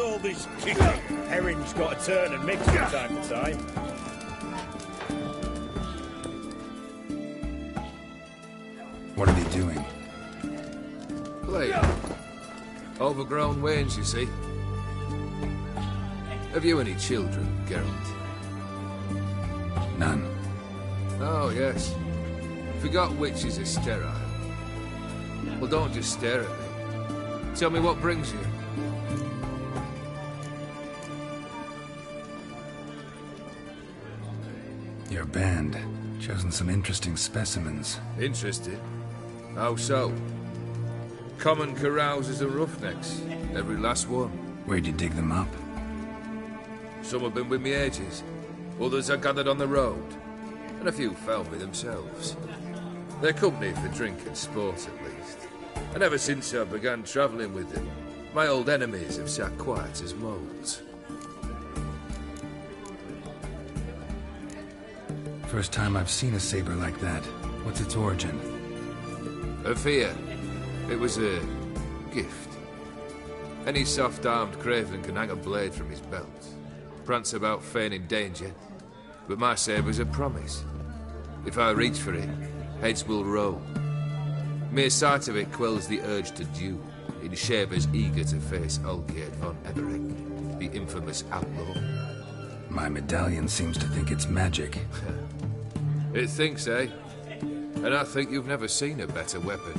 all this kicking? Herring's got to turn and mix from time to time. What are they doing? Playing. Overgrown wains, you see. Have you any children, Geralt? None. Oh, yes. Forgot witches are sterile. Well, don't just stare at me. Tell me what brings you. Your band. Chosen some interesting specimens. Interested? How so? Common carousers and roughnecks. Every last one. Where'd you dig them up? Some have been with me ages. Others I gathered on the road. And a few found me themselves. They're company for drink and sport, at least. And ever since I began travelling with them, my old enemies have sat quiet as moles. First time I've seen a saber like that. What's its origin? A fear. It was a gift. Any soft-armed craven can hang a blade from his belt, prance about feigning danger, but my saber's a promise. If I reach for it, heads will roll. Mere sight of it quells the urge to duel in shavers eager to face Olgierd von Everett, the infamous outlaw. My medallion seems to think it's magic. It thinks, eh? And I think you've never seen a better weapon.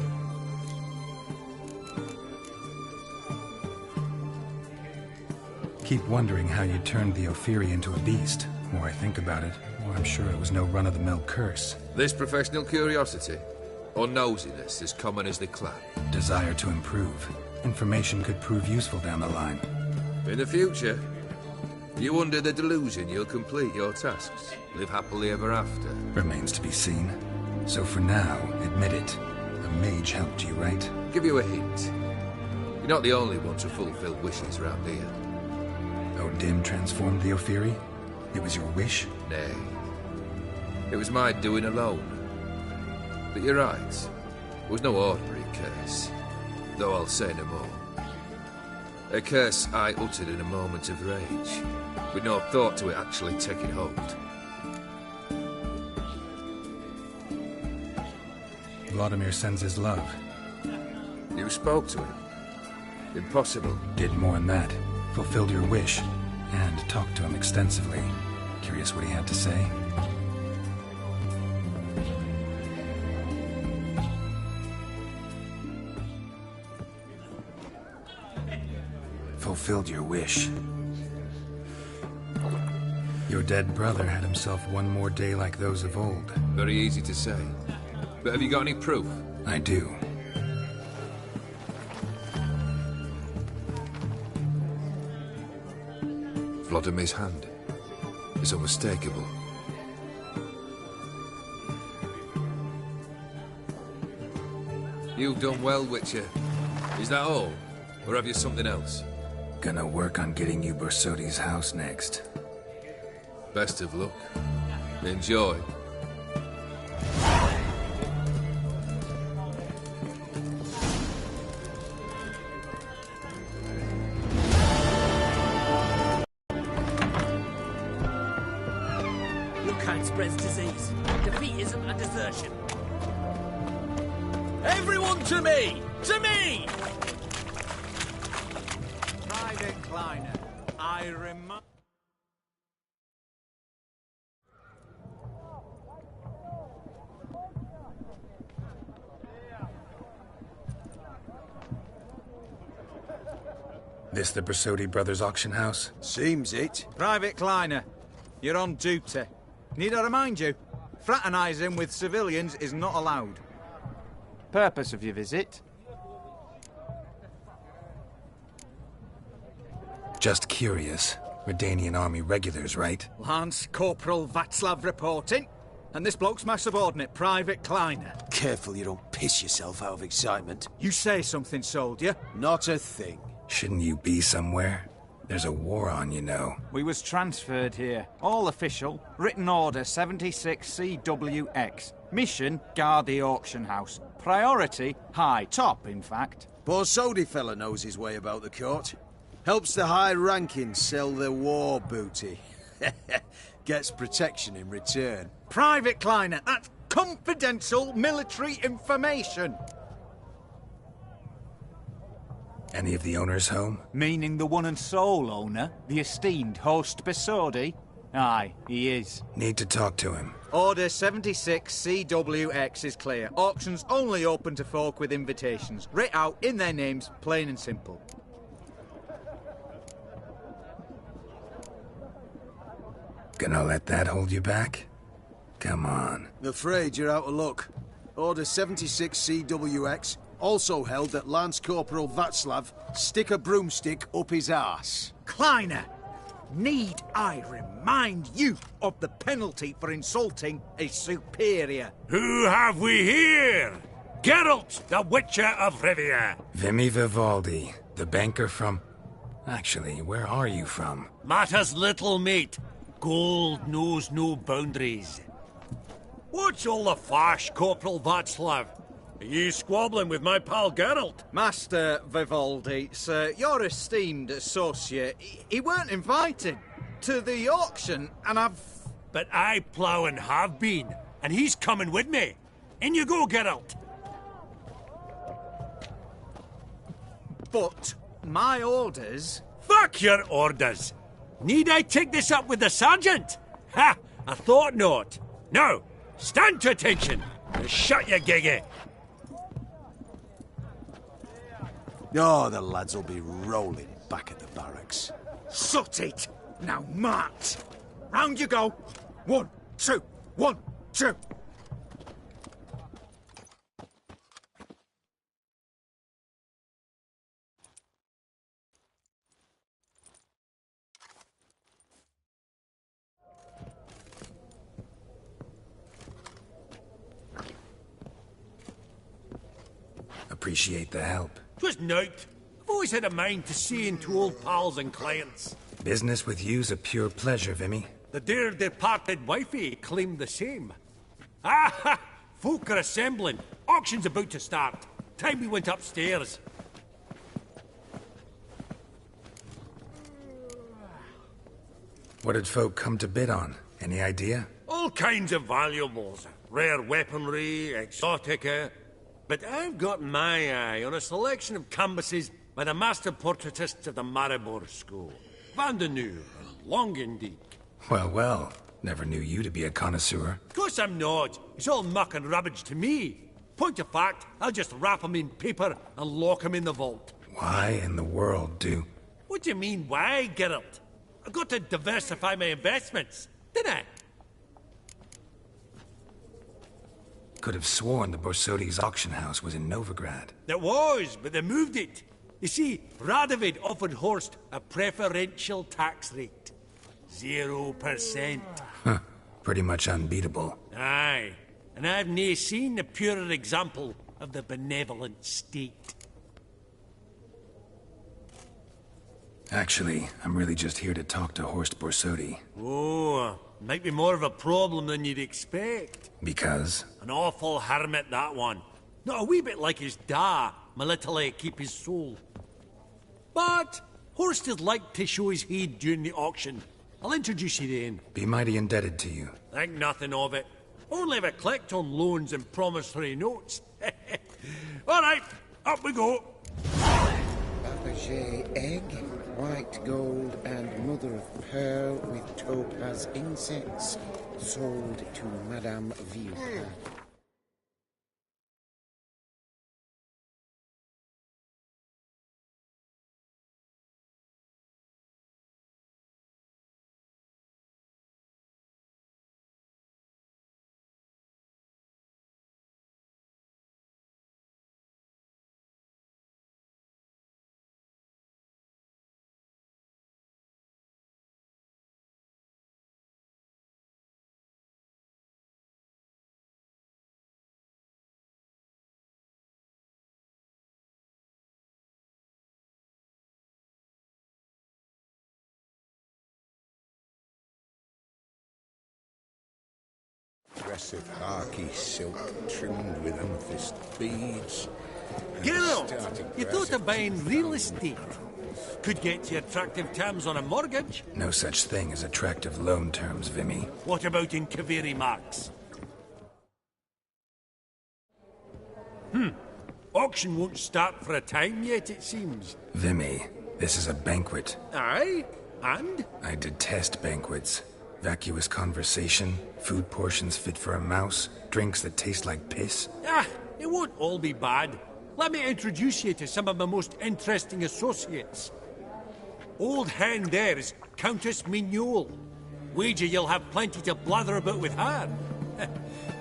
Keep wondering how you turned the Ophiri into a beast. The more I think about it, the more I'm sure it was no run-of-the-mill curse. This professional curiosity, or nosiness as common as the clap? Desire to improve. Information could prove useful down the line. In the future, you under the delusion you'll complete your tasks, live happily ever after. Remains to be seen. So for now, admit it. The mage helped you, right? Give you a hint. You're not the only one to fulfill wishes round here. Odin transformed the Ophiri? It was your wish? Nay. It was my doing alone. But you're right. It was no ordinary curse. Though I'll say no more. A curse I uttered in a moment of rage, with no thought to it actually taking hold. Vladimir sends his love. You spoke to him? Impossible. Did more than that. Fulfilled your wish. And talked to him extensively. Curious what he had to say? Fulfilled your wish. Your dead brother had himself one more day like those of old. Very easy to say. But have you got any proof? I do. Vladimir's hand is unmistakable. You've done well, Witcher. Is that all? Or have you something else? Gonna work on getting you Borsodi's house next. Best of luck. Enjoy. Your kind spreads disease. Defeatism and desertion. Everyone to me! To me! Private Kleiner, I remind... This the Borsodi Brothers auction house? Seems it. Private Kleiner, you're on duty. Need I remind you? Fraternising with civilians is not allowed. Purpose of your visit? Just curious. Redanian army regulars, right? Lance Corporal Václav reporting. And this bloke's my subordinate, Private Kleiner. Careful you don't piss yourself out of excitement. You say something, soldier? Not a thing. Shouldn't you be somewhere? There's a war on, you know. We was transferred here. All official. Written order 76 CWX. Mission, guard the auction house. Priority, high. Top, in fact. Borsodi fella knows his way about the court. Helps the high-ranking sell their war booty. Gets protection in return. Private Kleiner, that's confidential military information. Any of the owners home? Meaning the one and sole owner, the esteemed Host Besodi? Aye, he is. Need to talk to him. Order 76 CWX is clear. Auctions only open to folk with invitations. Writ out in their names, plain and simple. Gonna let that hold you back? Come on. I'm afraid you're out of luck. Order 76 CWX, also held that Lance Corporal Václav stick a broomstick up his arse. Kleiner, need I remind you of the penalty for insulting a superior? Who have we here? Geralt, the Witcher of Rivia. Vimy Vivaldi, the banker from... Actually, where are you from? Matters little, mate. Gold knows no boundaries. What's all the fash, Corporal Václav? Are you squabbling with my pal Geralt? Master Vivaldi, sir, your esteemed associate, he weren't invited to the auction, and I've... But I plough and have been, and he's coming with me. In you go, Geralt. But my orders... Fuck your orders. Need I take this up with the sergeant? Ha! I thought not. Now, stand to attention and shut your giggy. Oh, the lads will be rolling back at the barracks. Sut it! Now march! Round you go! 1, 2, 1, 2! Appreciate the help. 'Twas nowt. I've always had a mind to see into old pals and clients. Business with you's a pure pleasure, Vimy. The dear departed wifey claimed the same. Ah ha! Folk are assembling. Auction's about to start. Time we went upstairs. What did folk come to bid on? Any idea? All kinds of valuables. Rare weaponry, exotica. But I've got my eye on a selection of canvases by the master portraitists of the Maribor School. Van de Nieuw, long indeed. Well, well. Never knew you to be a connoisseur. Of course I'm not. It's all muck and rubbish to me. Point of fact, I'll just wrap 'em in paper and lock 'em in the vault. Why in the world do... What do you mean, why, Geralt? I've got to diversify my investments, didn't I? Could have sworn the Borsodi's auction house was in Novigrad. It was, but they moved it. You see, Radovid offered Horst a preferential tax rate. 0%. Huh. Pretty much unbeatable. Aye. And I've nae seen a purer example of the benevolent state. Actually, I'm really just here to talk to Horst Borsodi. Oh, might be more of a problem than you'd expect. Because? An awful hermit, that one. Not a wee bit like his da, my little keep his soul. But Horst would like to show his head during the auction. I'll introduce you then. Be mighty indebted to you. Think nothing of it. Only if I collect on loans and promissory notes. All right, up we go. Fabergé egg, white gold and mother of pearl with topaz insects, sold to Madame Villefort. Aggressive harky silk trimmed with amethyst beads. Geralt, you thought of buying real estate? Could get you attractive terms on a mortgage. No such thing as attractive loan terms, Vimy. What about in Kaviri marks? Auction won't start for a time yet, it seems. Vimy, this is a banquet. Aye? And? I detest banquets. Vacuous conversation, food portions fit for a mouse, drinks that taste like piss. It won't all be bad. Let me introduce you to some of my most interesting associates. Old hen there is Countess Mignole. Wager you'll have plenty to blather about with her.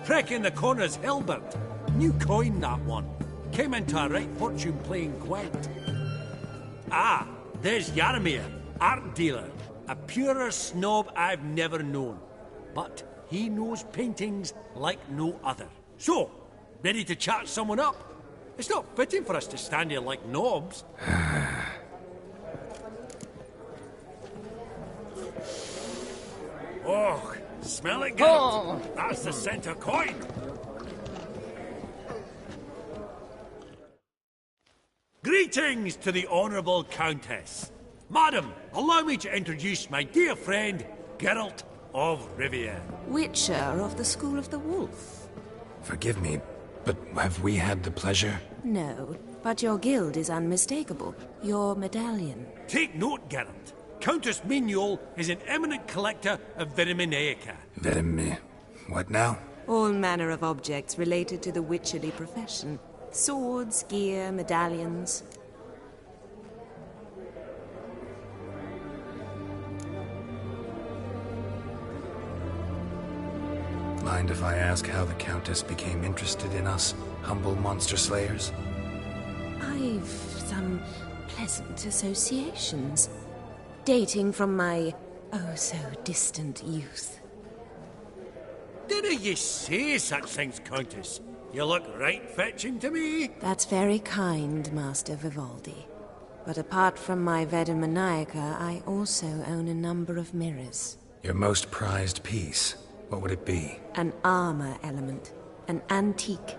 Trek in the corner's Hilbert. New coin, that one. Came into a right fortune playing Gwent. There's Yarmir, art dealer. A purer snob I've never known. But he knows paintings like no other. So, ready to chat someone up? It's not fitting for us to stand here like knobs. Oh, smell it, Geralt. That's the centre coin. Greetings to the Honourable Countess. Madam, allow me to introduce my dear friend, Geralt of Rivia. Witcher of the School of the Wolf. Forgive me, but have we had the pleasure? No, but your guild is unmistakable. Your medallion. Take note, Geralt. Countess Mignole is an eminent collector of Viriminaica. What now? All manner of objects related to the witcherly profession. Swords, gear, medallions. Mind if I ask how the Countess became interested in us, humble monster slayers? I've some pleasant associations, dating from my oh-so-distant youth. Didn't you say such things, Countess? You look right fetching to me. That's very kind, Master Vivaldi. But apart from my Viriminaica, I also own a number of mirrors. Your most prized piece, what would it be? An armor element. An antique.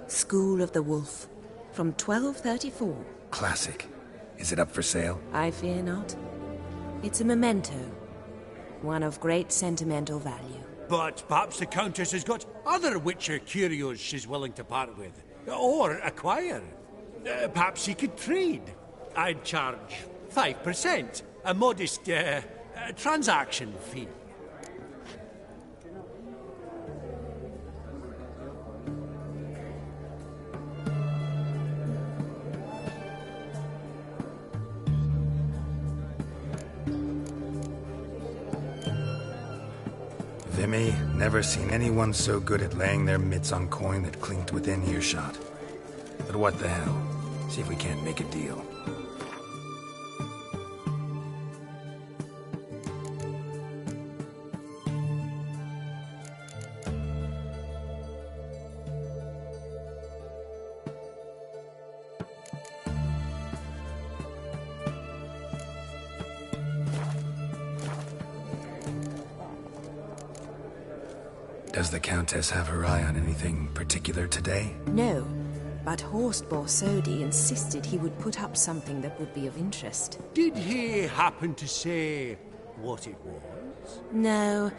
School of the Wolf. From 1234. Classic. Is it up for sale? I fear not. It's a memento. One of great sentimental value. But perhaps the Countess has got other Witcher curios she's willing to part with. Or acquire. Perhaps she could trade. I'd charge 5%. A modest, transaction fee. Vimy, never seen anyone so good at laying their mitts on coin that clinked within earshot. But what the hell? See if we can't make a deal. Does the Countess have her eye on anything particular today? No, but Horst Borsodi insisted he would put up something that would be of interest. Did he happen to say what it was? No.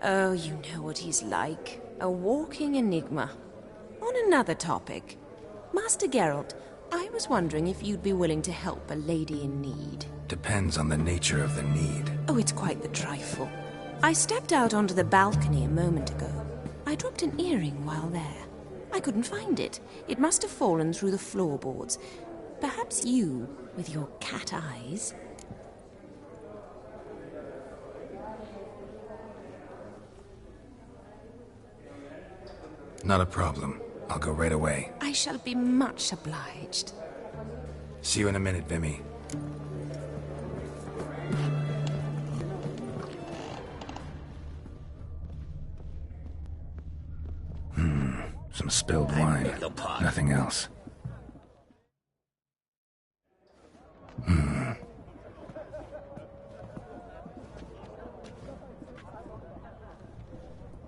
Oh, you know what he's like. A walking enigma. On another topic. Master Geralt, I was wondering if you'd be willing to help a lady in need. Depends on the nature of the need. Oh, it's quite the trifle. I stepped out onto the balcony a moment ago. I dropped an earring while there. I couldn't find it. It must have fallen through the floorboards. Perhaps you, with your cat eyes... Not a problem. I'll go right away. I shall be much obliged. See you in a minute, Vimy. Some spilled wine. Nothing else.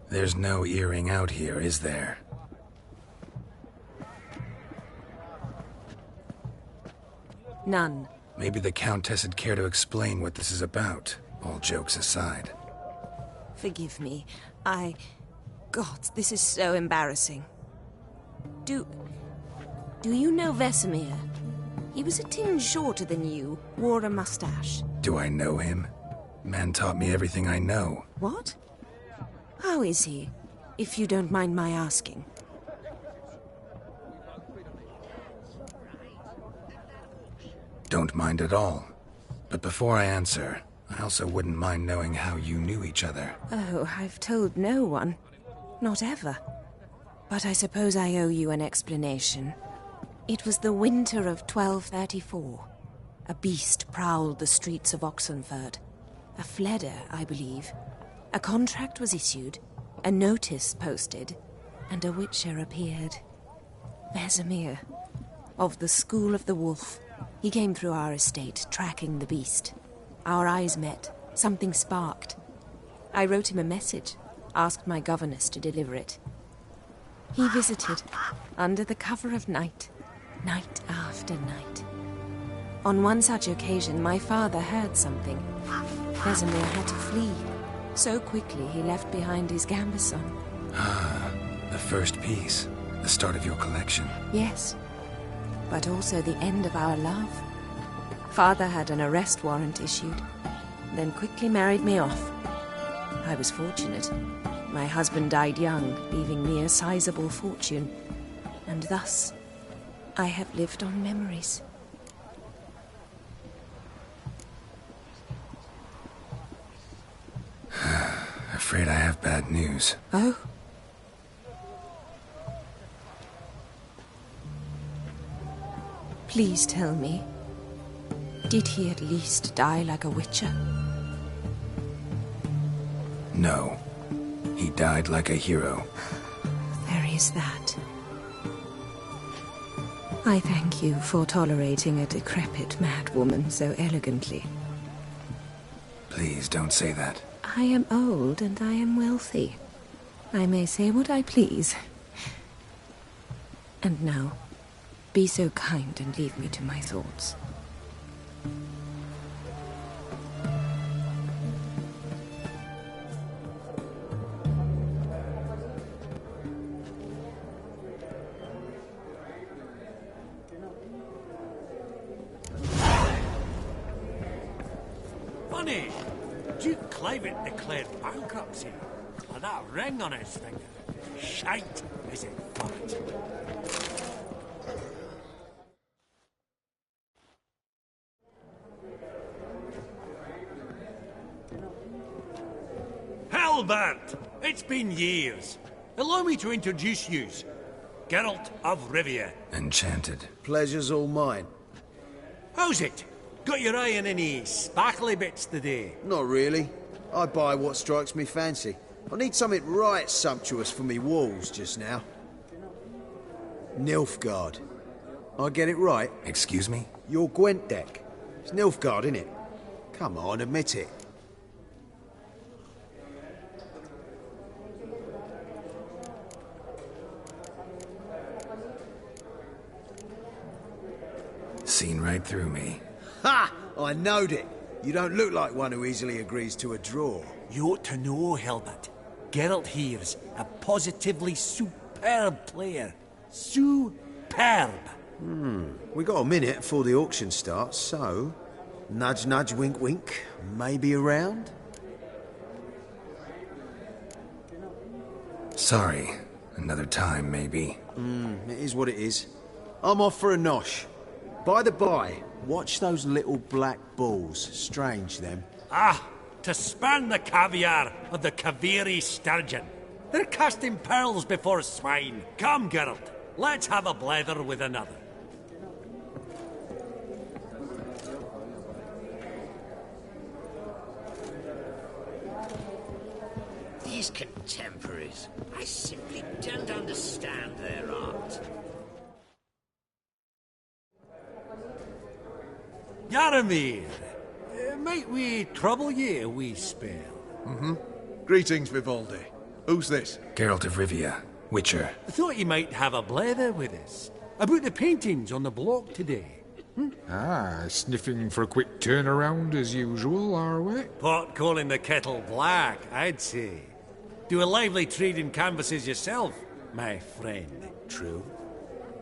There's no earring out here, is there? None. Maybe the Countess would care to explain what this is about, all jokes aside. Forgive me. God, this is so embarrassing. Do you know Vesemir? He was a tinge shorter than you, wore a mustache. Do I know him? Man taught me everything I know. What? How is he, if you don't mind my asking? Don't mind at all. But before I answer, I also wouldn't mind knowing how you knew each other. Oh, I've told no one. Not ever. But I suppose I owe you an explanation. It was the winter of 1234. A beast prowled the streets of Oxenford. A fledder, I believe. A contract was issued, a notice posted, and a witcher appeared. Vesemir, of the School of the Wolf. He came through our estate, tracking the beast. Our eyes met. Something sparked. I wrote him a message, asked my governess to deliver it. He visited, under the cover of night, night after night. On one such occasion, my father heard something. Vesemir had to flee. So quickly, he left behind his gambeson. Ah, the first piece. The start of your collection. Yes, but also the end of our love. Father had an arrest warrant issued, then quickly married me off. I was fortunate. My husband died young, leaving me a sizable fortune. And thus, I have lived on memories. Afraid I have bad news. Oh? Please tell me, did he at least die like a witcher? No. He died like a hero. There is that. I thank you for tolerating a decrepit madwoman so elegantly. Please don't say that. I am old and I am wealthy. I may say what I please. And now, be so kind and leave me to my thoughts. Funny, Duke Clivet declared bankruptcy. And that ring on his finger. Shite, is it fact? Hellbent! It's been years. Allow me to introduce yous. Geralt of Rivia. Enchanted. Pleasure's all mine. How's it? Got your eye on any sparkly bits today? Not really. I buy what strikes me fancy. I need something right sumptuous for me walls just now. Nilfgaard. I get it right? Excuse me? Your Gwent deck. It's Nilfgaard, innit? Come on, admit it. Seen right through me. Ha! I knowed it. You don't look like one who easily agrees to a draw. You ought to know, Helmut. Geralt here's a positively superb player. Superb! We got a minute before the auction starts, so... Nudge, nudge, wink, wink. Maybe around? Sorry. Another time, maybe. It is what it is. I'm off for a nosh. By the by, watch those little black balls. Strange, them. Ah, to spurn the caviar of the Kaviri sturgeon. They're casting pearls before swine. Come, Geralt, let's have a blether with another. These contemporaries, I simply don't understand their art. Yaramir, might we trouble ye a wee spell? Greetings, Vivaldi. Who's this? Geralt of Rivia, Witcher. I thought you might have a blether with us about the paintings on the block today. Ah, sniffing for a quick turnaround as usual, are we? Pot calling the kettle black, I'd say. Do a lively trade in canvases yourself, my friend. True.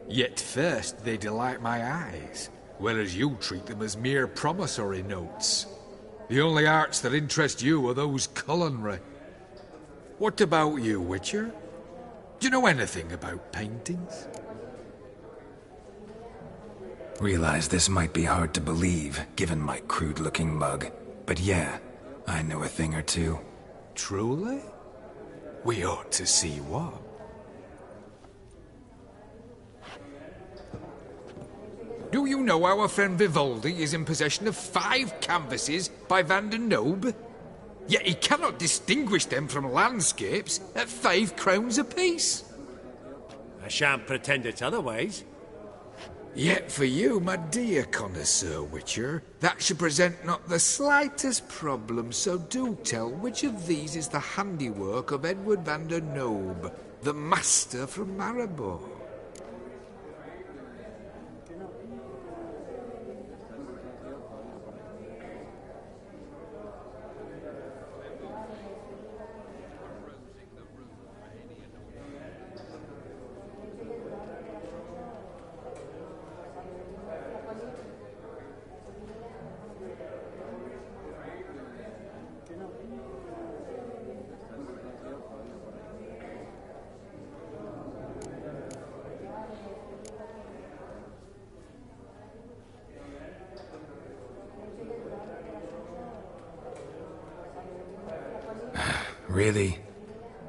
Yet first they delight my eyes, whereas you treat them as mere promissory notes. The only arts that interest you are those culinary. What about you, Witcher? Do you know anything about paintings? Realize this might be hard to believe, given my crude-looking mug. But yeah, I know a thing or two. Truly? We ought to see what. Do you know our friend Vivaldi is in possession of 5 canvases by Van der Nobe? Yet he cannot distinguish them from landscapes at 5 crowns apiece. I shan't pretend it's otherwise. Yet for you, my dear connoisseur Witcher, that should present not the slightest problem, so do tell which of these is the handiwork of Edward van der Nobe, the master from Maribor. Really?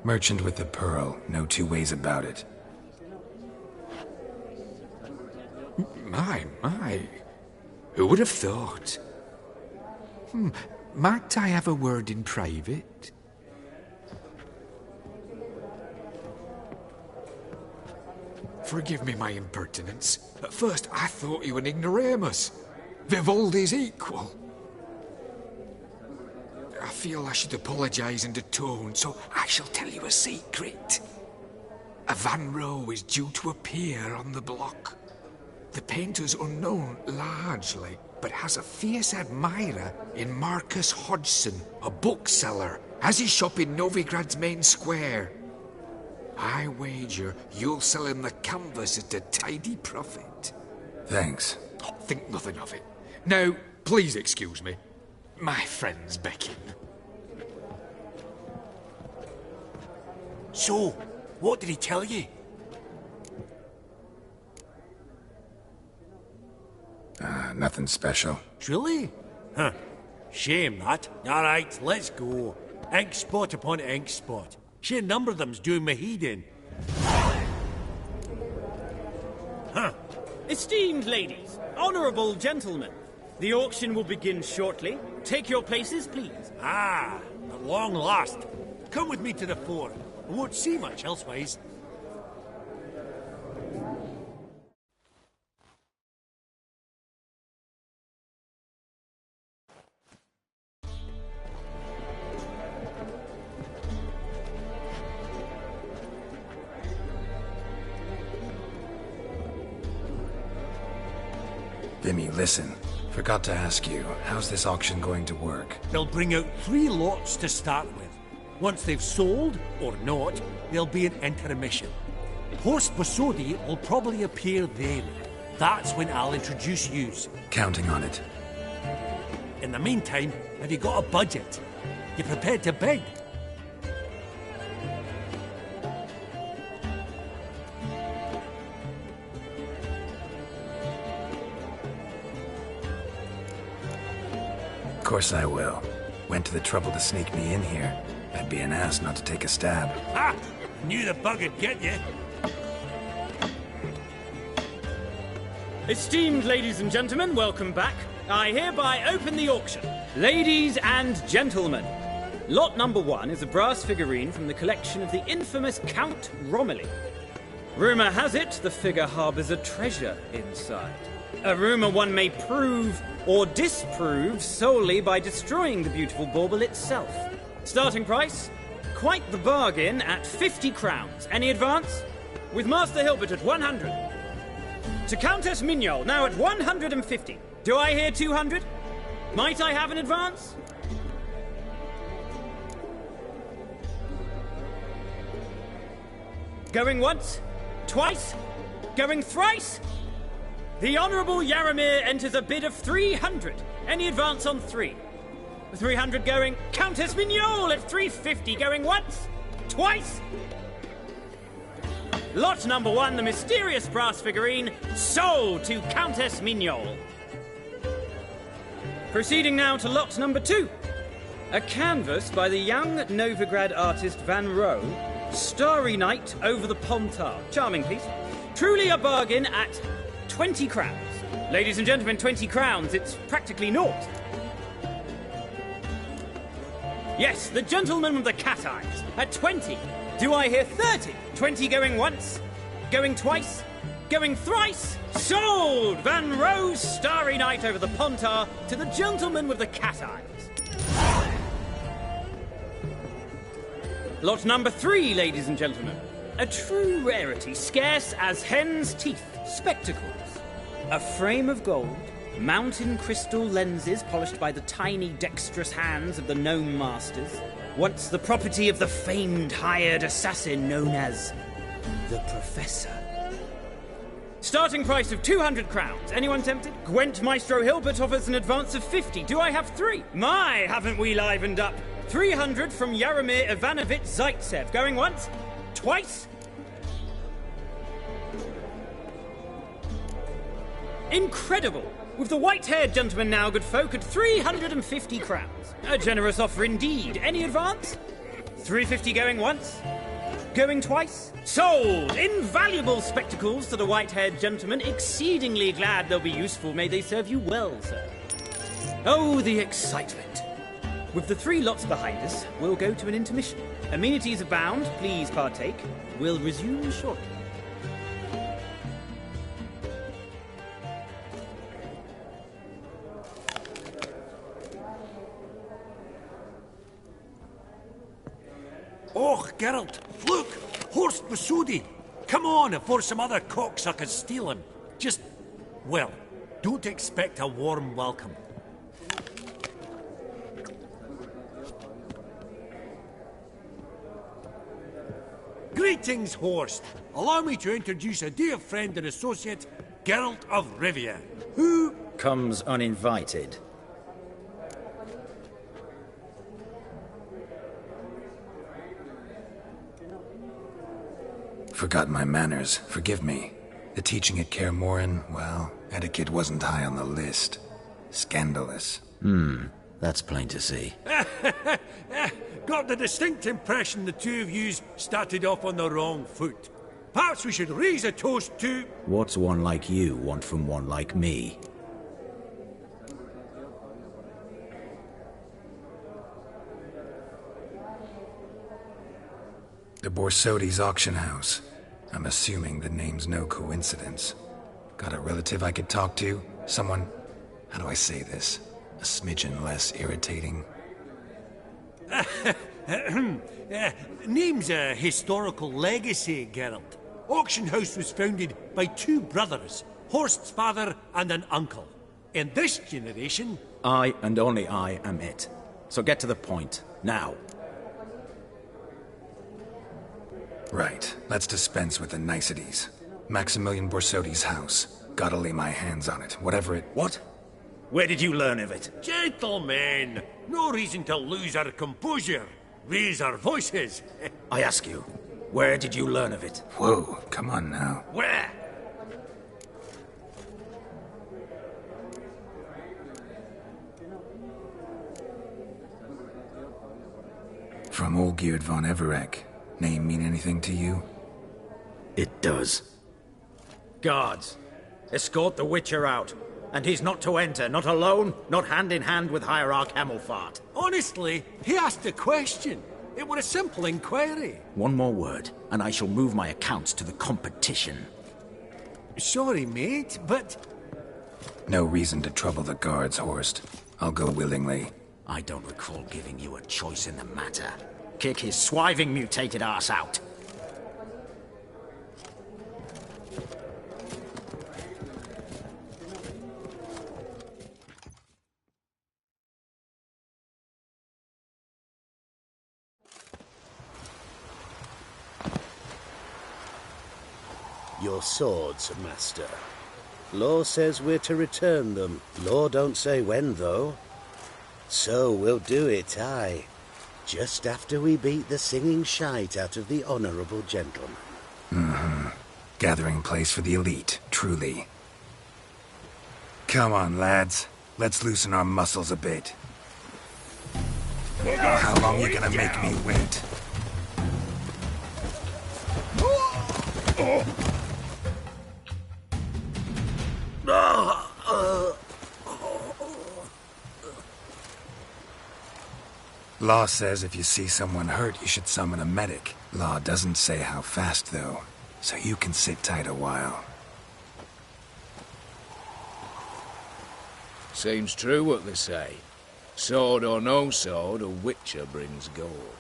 Merchant with the pearl, no two ways about it. My. Who would have thought? Might I have a word in private? Forgive me my impertinence. At first I thought you an ignoramus. Vivaldi's equal. I feel I should apologise and atone, so I shall tell you a secret. A Van Rohe is due to appear on the block. The painter's unknown, largely, but has a fierce admirer in Marcus Hodgson, a bookseller, has his shop in Novigrad's main square. I wager you'll sell him the canvas at a tidy profit. Thanks. Oh, think nothing of it. Now, please excuse me. My friend's beckon. So, what did he tell you? Nothing special. Truly? Huh. Shame that. Alright, let's go. Ink spot upon ink spot. Sheer number of them's doing me heed in. Huh. Esteemed ladies, honourable gentlemen, the auction will begin shortly. Take your places, please. Ah, at long last. Come with me to the fore. I won't see much elsewise. Vimy, listen. Forgot to ask you, how's this auction going to work? They'll bring out 3 lots to start with. Once they've sold, or not, there'll be an intermission. Horst Bosodi will probably appear then. That's when I'll introduce yous. Counting on it. In the meantime, have you got a budget? You prepared to bid? Of course I will. Went to the trouble to sneak me in here. I'd be an ass not to take a stab. Ha! I knew the bug would get you. Esteemed ladies and gentlemen, welcome back. I hereby open the auction. Ladies and gentlemen, lot number 1 is a brass figurine from the collection of the infamous Count Romilly. Rumour has it the figure harbours a treasure inside. A rumour one may prove or disprove solely by destroying the beautiful bauble itself. Starting price? Quite the bargain at 50 crowns. Any advance? With Master Hilbert at 100. To Countess Mignol, now at 150. Do I hear 200? Might I have an advance? Going once, twice, going thrice. The Honourable Yaramir enters a bid of 300. Any advance on 3? 300 going. Countess Mignol at 350 going once, twice. Lot number 1, the mysterious brass figurine, sold to Countess Mignol. Proceeding now to lot number 2. A canvas by the young Novigrad artist Van Rohe, Starry Night over the Pontar. Charming piece. Truly a bargain at 20 crowns. Ladies and gentlemen, 20 crowns, it's practically naught. Yes, the gentleman with the cat eyes at 20. Do I hear 30? 20 going once, going twice, going thrice. Sold! Van Rohe's Starry Night over the Pontar to the gentleman with the cat eyes. Lot number 3, ladies and gentlemen. A true rarity, scarce as hen's teeth. Spectacles. A frame of gold, mountain crystal lenses polished by the tiny dexterous hands of the gnome masters. Once the property of the famed hired assassin known as the Professor. Starting price of 200 crowns. Anyone tempted? Gwent Maestro Hilbert offers an advance of 50. Do I have 3? My, haven't we livened up? 300 from Yaramir Ivanovich Zaitsev. Going once, twice. Incredible! With the white-haired gentleman now, good folk, at 350 crowns. A generous offer indeed. Any advance? 350 going once? Going twice? Sold! Invaluable spectacles to the white-haired gentleman. Exceedingly glad they'll be useful. May they serve you well, sir. Oh, the excitement. With the 3 lots behind us, we'll go to an intermission. Amenities abound. Please partake. We'll resume shortly. Oh, Geralt, look! Horst Masudi! Come on before some other cocksuckers steal him. Just, well, don't expect a warm welcome. Greetings, Horst. Allow me to introduce a dear friend and associate, Geralt of Rivia, who comes uninvited. Forgot my manners. Forgive me. The teaching at Kaer Morhen, well, etiquette wasn't high on the list. Scandalous. That's plain to see. Got the distinct impression the two of yous started off on the wrong foot. Perhaps we should raise a toast to... What's one like you want from one like me? The Borsodi's auction house. I'm assuming the name's no coincidence. Got a relative I could talk to? Someone... how do I say this? A smidgen less irritating. Name's a historical legacy, Geralt. Auction house was founded by 2 brothers, Horst's father and an uncle. In this generation... I and only I am it. So get to the point, now. Right, let's dispense with the niceties. Maximilian Borsodi's house. Gotta lay my hands on it, whatever it... What? Where did you learn of it? Gentlemen, no reason to lose our composure. Raise our voices. I ask you, where did you learn of it? Whoa, come on now. Where? From Olgierd von Everek. Name mean anything to you? It does. Guards, escort the Witcher out. And he's not to enter, not alone, not hand in hand with Hierarch Hamilfart. Honestly, he asked a question. It were a simple inquiry. One more word, and I shall move my accounts to the competition. Sorry, mate, but... No reason to trouble the guards, Horst. I'll go willingly. I don't recall giving you a choice in the matter. Kick his swiving mutated ass out. Your swords, master. Law says we're to return them. Law don't say when, though. So we'll do it, aye. Just after we beat the singing shite out of the honourable gentleman. Mm-hmm. Gathering place for the elite, truly. Come on, lads. Let's loosen our muscles a bit. How long you gonna make me wait? Law says if you see someone hurt, you should summon a medic. Law doesn't say how fast, though, so you can sit tight a while. Seems true what they say. Sword or no sword, a witcher brings gold.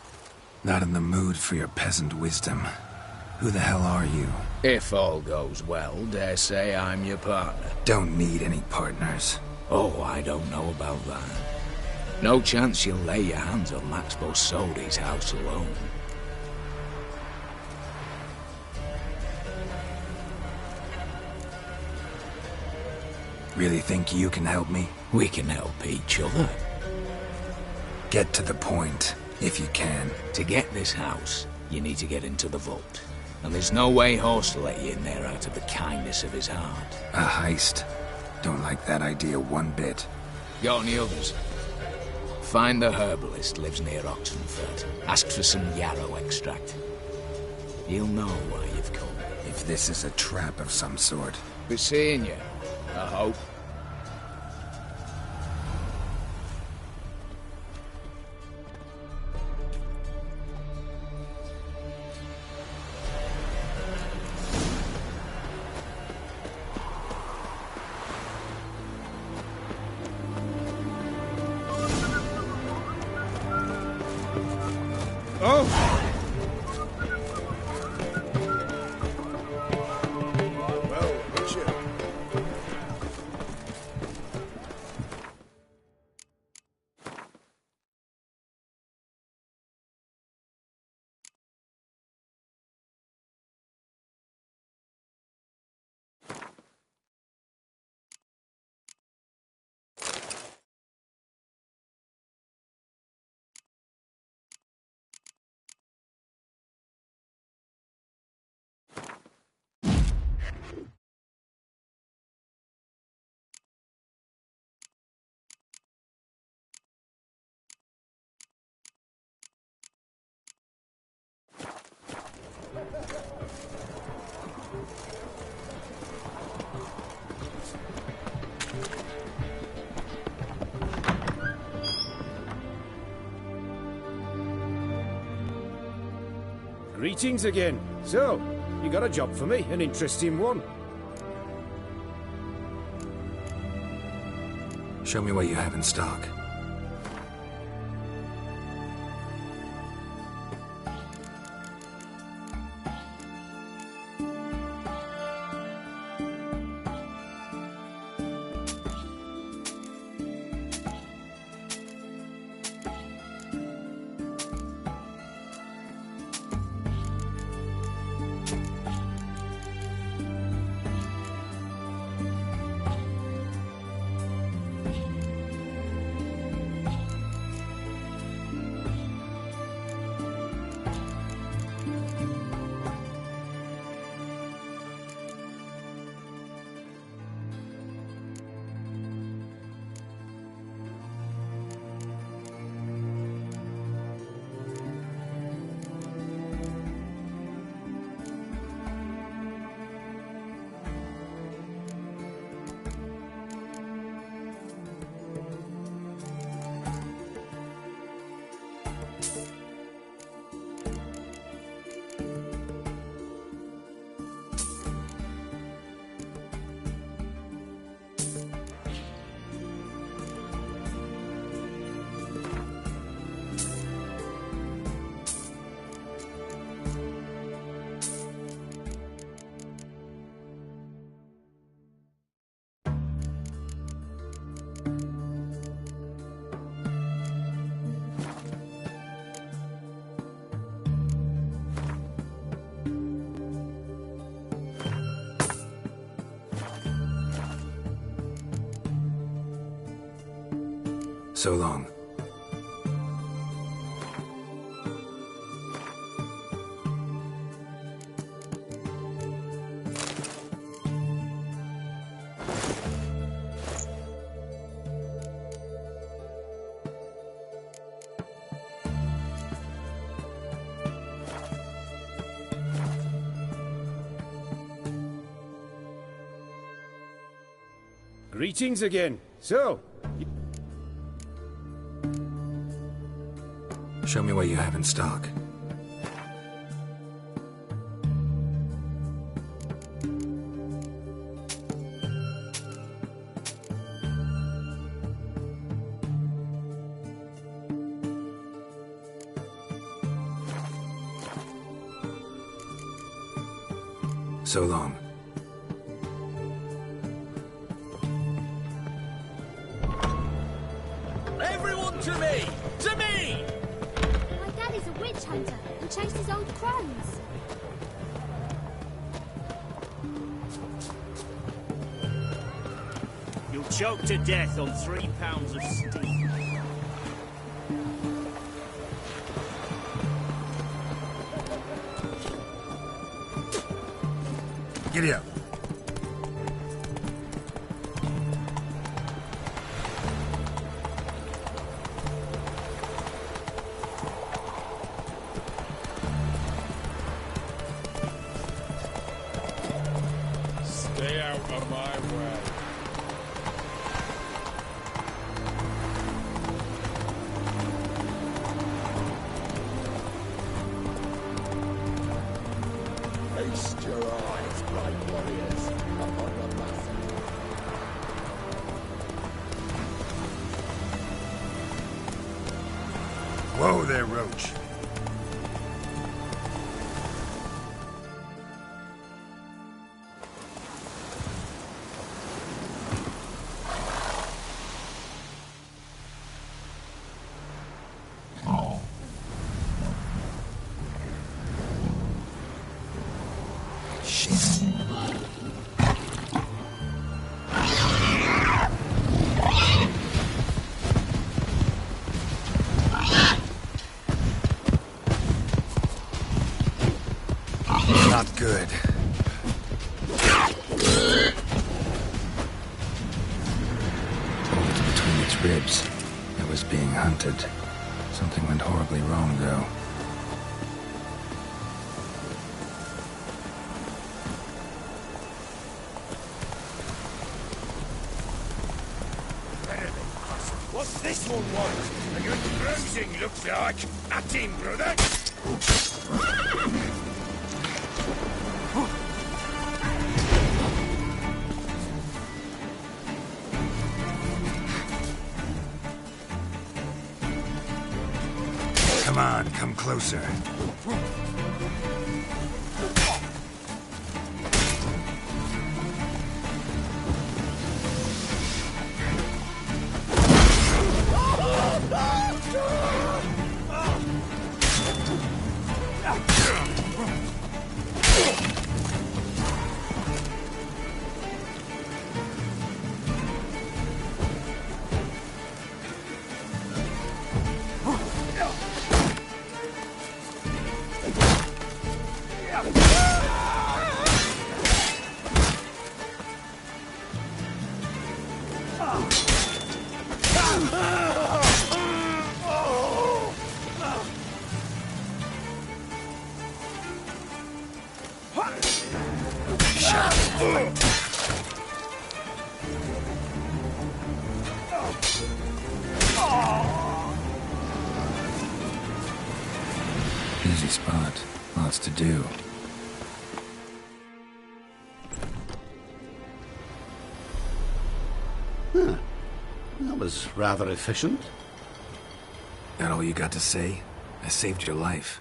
Not in the mood for your peasant wisdom. Who the hell are you? If all goes well, dare say I'm your partner. Don't need any partners. Oh, I don't know about that. No chance you'll lay your hands on Max Bosodi's house alone. Really think you can help me? We can help each other. Get to the point, if you can. To get this house, you need to get into the vault. And there's no way Horst will let you in there out of the kindness of his heart. A heist? Don't like that idea one bit. Got any others? Find the herbalist lives near Oxenford. Ask for some yarrow extract. He'll know why you've come. If this is a trap of some sort. Be seeing you, I hope. Greetings again. So, you got a job for me, an interesting one. Show me what you have in stock. So long. Greetings again. So, Show me what you have in stock. So long. Everyone to me! To me! My dad is a witch hunter and chases old crones. You'll choke to death on 3 pounds of steam. Giddy up. stay out of my way. Feast your eyes, bright warriors, upon the massacre. Whoa there, Roach. Not good. Holes between its ribs. It was being hunted. Something went horribly wrong, though. What's this one want? A good bruising, looks like. At him, brother. Come on, come closer. Easy spot. Lots to do. Huh. That was rather efficient. That all you got to say? I saved your life.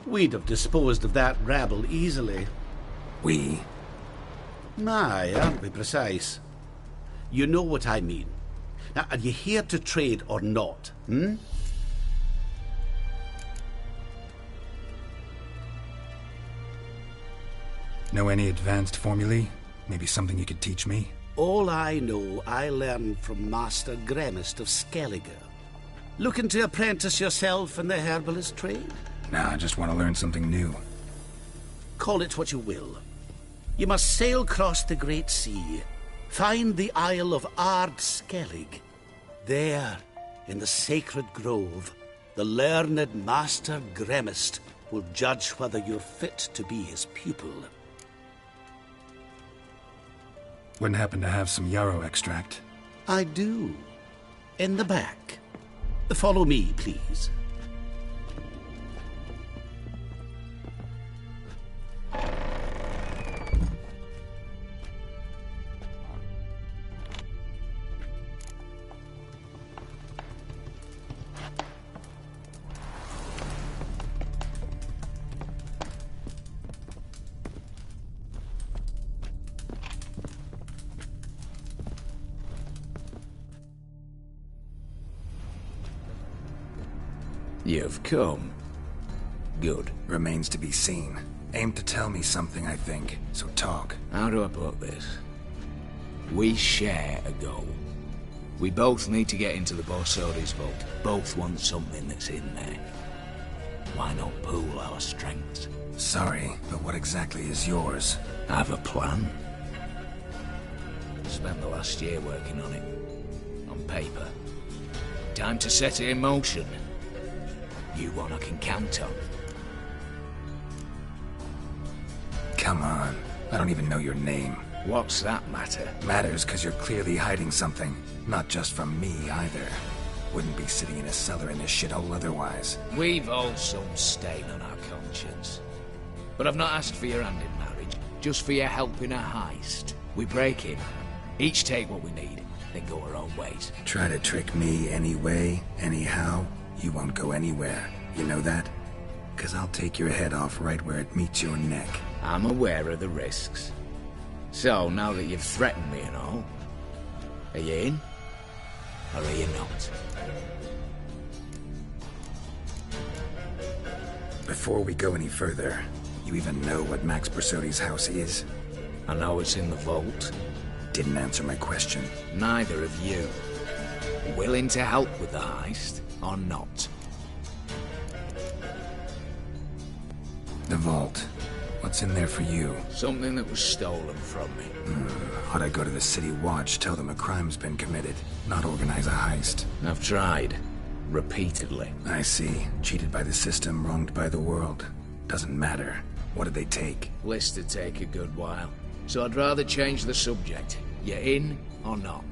We'd have disposed of that rabble easily. We? Aye, aren't we precise? You know what I mean. Now, are you here to trade or not, hmm? Know any advanced formulae? Maybe something you could teach me? all I know I learned from Master Gremist of Skellige. Looking to apprentice yourself in the herbalist trade? Nah, I just want to learn something new. Call it what you will. You must sail across the Great Sea, find the Isle of Ard Skellig. There, in the sacred grove, the learned Master Gremist will judge whether you're fit to be his pupil. Wouldn't happen to have some yarrow extract? I do. In the back. Follow me, please. You've come. Good. Remains to be seen. Aim to tell me something, I think. So talk. How do I put this? We share a goal. We both need to get into the Borsodi's vault. Both want something that's in there. Why not pool our strengths? Sorry, but what exactly is yours? I have a plan. Spent the last year working on it. On paper. Time to set it in motion. You one I can count on. Come on. I don't even know your name. What's that matter? Matters because you're clearly hiding something. Not just from me, either. Wouldn't be sitting in a cellar in this shithole otherwise. We've all some stain on our conscience. But I've not asked for your hand in marriage, just for your help in a heist. We break in, each take what we need, then go our own ways. Try to trick me anyway, anyhow, you won't go anywhere. You know that? Because I'll take your head off right where it meets your neck. I'm aware of the risks. So, now that you've threatened me and all, are you in? Or are you not? Before we go any further, you even know what Max Borsodi's house is? I know it's in the vault. Didn't answer my question. Neither of you. Willing to help with the heist, or not? The vault. What's in there for you? Something that was stolen from me. Ought I go to the City Watch, tell them a crime's been committed, not organize a heist? I've tried. Repeatedly. I see. Cheated by the system, wronged by the world. Doesn't matter. What did they take? List to take a good while. So I'd rather change the subject. You in or not?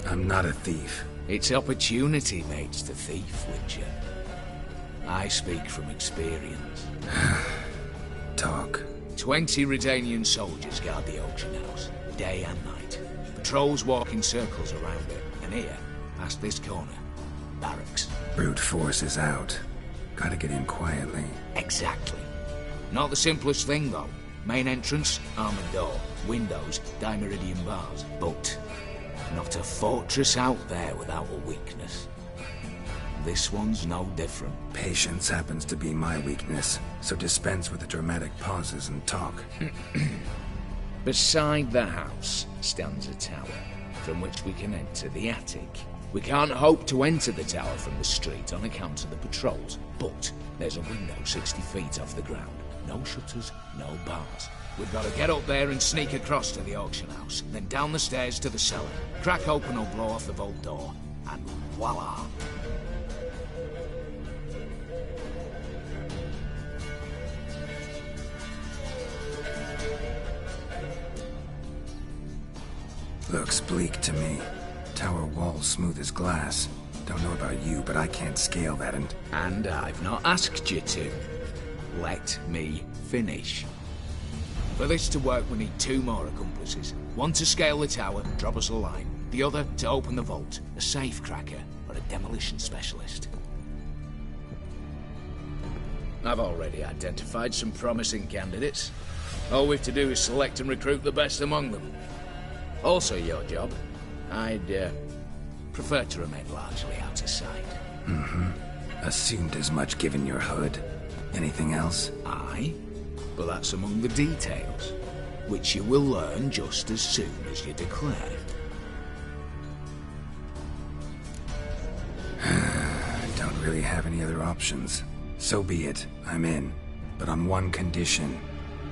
I'm not a thief. It's opportunity makes the thief, Witcher. I speak from experience. Talk. 20 Redanian soldiers guard the auction house, day and night. Patrols walk in circles around it, and here, past this corner, barracks. Brute force is out. Gotta get in quietly. Exactly. Not the simplest thing, though. Main entrance, armored door. Windows, dimeridian bars. But not a fortress out there without a weakness. This one's no different. Patience happens to be my weakness, so dispense with the dramatic pauses and talk. Beside the house stands a tower, from which we can enter the attic. We can't hope to enter the tower from the street on account of the patrols, but there's a window 60 feet off the ground. No shutters, no bars. We've got to get up there and sneak across to the auction house, then down the stairs to the cellar, crack open or blow off the vault door, and voila! Looks bleak to me. Tower walls smooth as glass. Don't know about you, but I can't scale that And I've not asked you to. Let me finish. For this to work, we need 2 more accomplices. One to scale the tower, drop us a line. The other to open the vault, a safe cracker or a demolition specialist. I've already identified some promising candidates. All we have to do is select and recruit the best among them. Also your job. I'd prefer to remain largely out of sight. Assumed as much given your hood. Anything else? Aye. But that's among the details, which you will learn just as soon as you declare. I don't really have any other options. So be it, I'm in. But on one condition.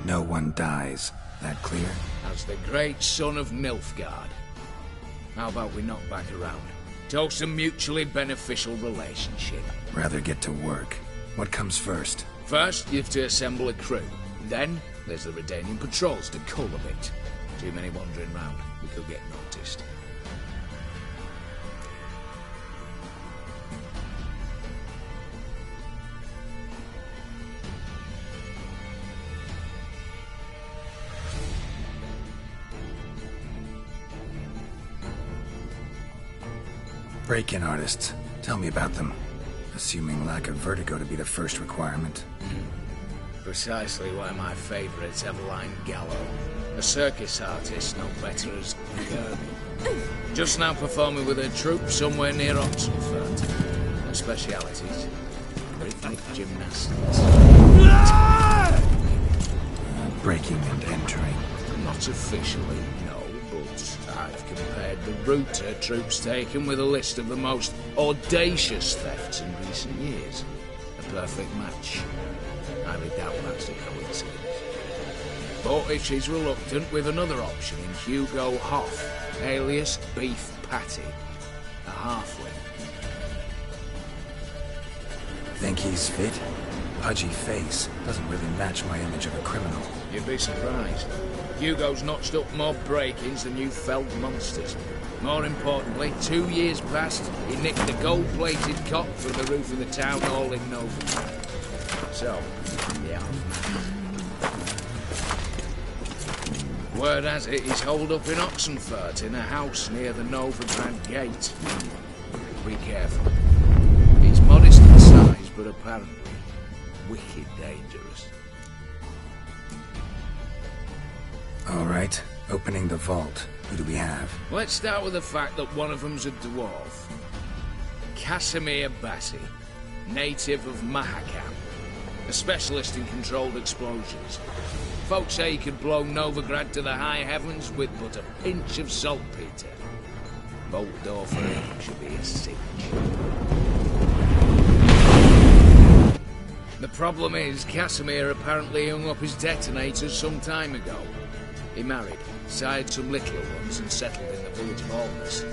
No one dies. That clear? As the great son of Nilfgaard. How about we knock back around? Toast a mutually beneficial relationship. Rather get to work. What comes first? First, you have to assemble a crew. Then, there's the Redanian patrols to cull a bit. Too many wandering round. We could get noticed. Break-in artists. Tell me about them. Assuming lack of vertigo to be the first requirement. Precisely why my favourite's Eveline Gallo. A circus artist, no better as Kirby. Just now performing with her troupe somewhere near Oxenford. Her specialities? Rhythmic gymnastics. Breaking and entering. Not officially, no, but I've compared the route her troops taken with a list of the most audacious thefts in recent years. A perfect match. I doubt that's a coincidence. But if she's reluctant, with another option in Hugo Hoff, alias Beef Patty, a halfling. Think he's fit? Pudgy face doesn't really match my image of a criminal. You'd be surprised. Hugo's notched up more break-ins than you felled monsters. More importantly, 2 years past, he nicked a gold-plated cot from the roof of the town hall in Novigrad. So, yeah. Word has it he's holed up in Oxenfurt in a house near the Novigrad gate. Be careful. He's modest in size, but apparently wicked dangerous. All right, opening the vault. Who do we have? Let's start with the fact that one of them's a dwarf. Casimir Bassi, native of Mahakam. A specialist in controlled explosions. Folks say he could blow Novigrad to the high heavens with but a pinch of saltpeter. Bolt door for him should be a cinch. The problem is, Casimir apparently hung up his detonators some time ago. He married, sired some littler ones, and settled in the village of Almas.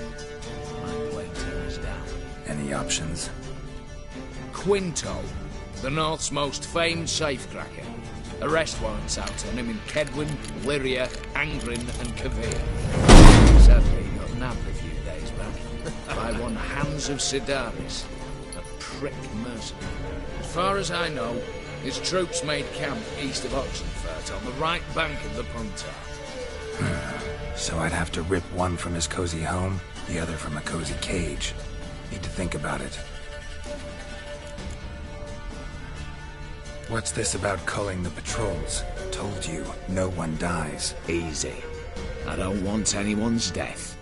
My plane turns down. Any options? Quinto, the North's most famed safecracker. Arrest warrants out on him in Kedwin, Lyria, Angrin, and Kavir. Sadly, he got nabbed a few days back by one Hans of Sidaris, a prick mercenary. As far as I know, his troops made camp east of Oxenfurt on the right bank of the Puntar. So I'd have to rip one from his cozy home, the other from a cozy cage. Need to think about it. What's this about culling the patrols? Told you, no one dies. Easy. I don't want anyone's death.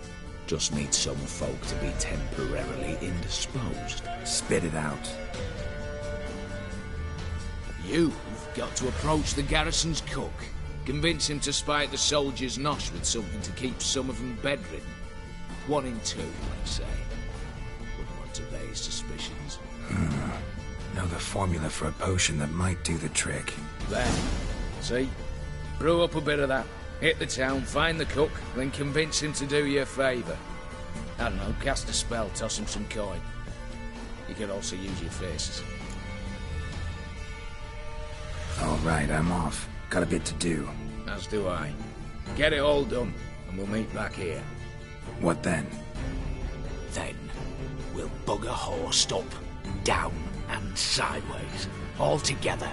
Just need some folk to be temporarily indisposed. Spit it out. You've got to approach the garrison's cook. Convince him to spike the soldiers' nosh with something to keep some of them bedridden. 1 in 2, let's say. Wouldn't want to raise suspicions. Know the formula for a potion that might do the trick. There. See? Brew up a bit of that. Hit the town, find the cook, then convince him to do you a favour. I don't know, cast a spell, toss him some coin. You could also use your faces. All right, I'm off. Got a bit to do. As do I. Get it all done, and we'll meet back here. What then? Then, we'll bugger horsed up, down, and sideways, all together.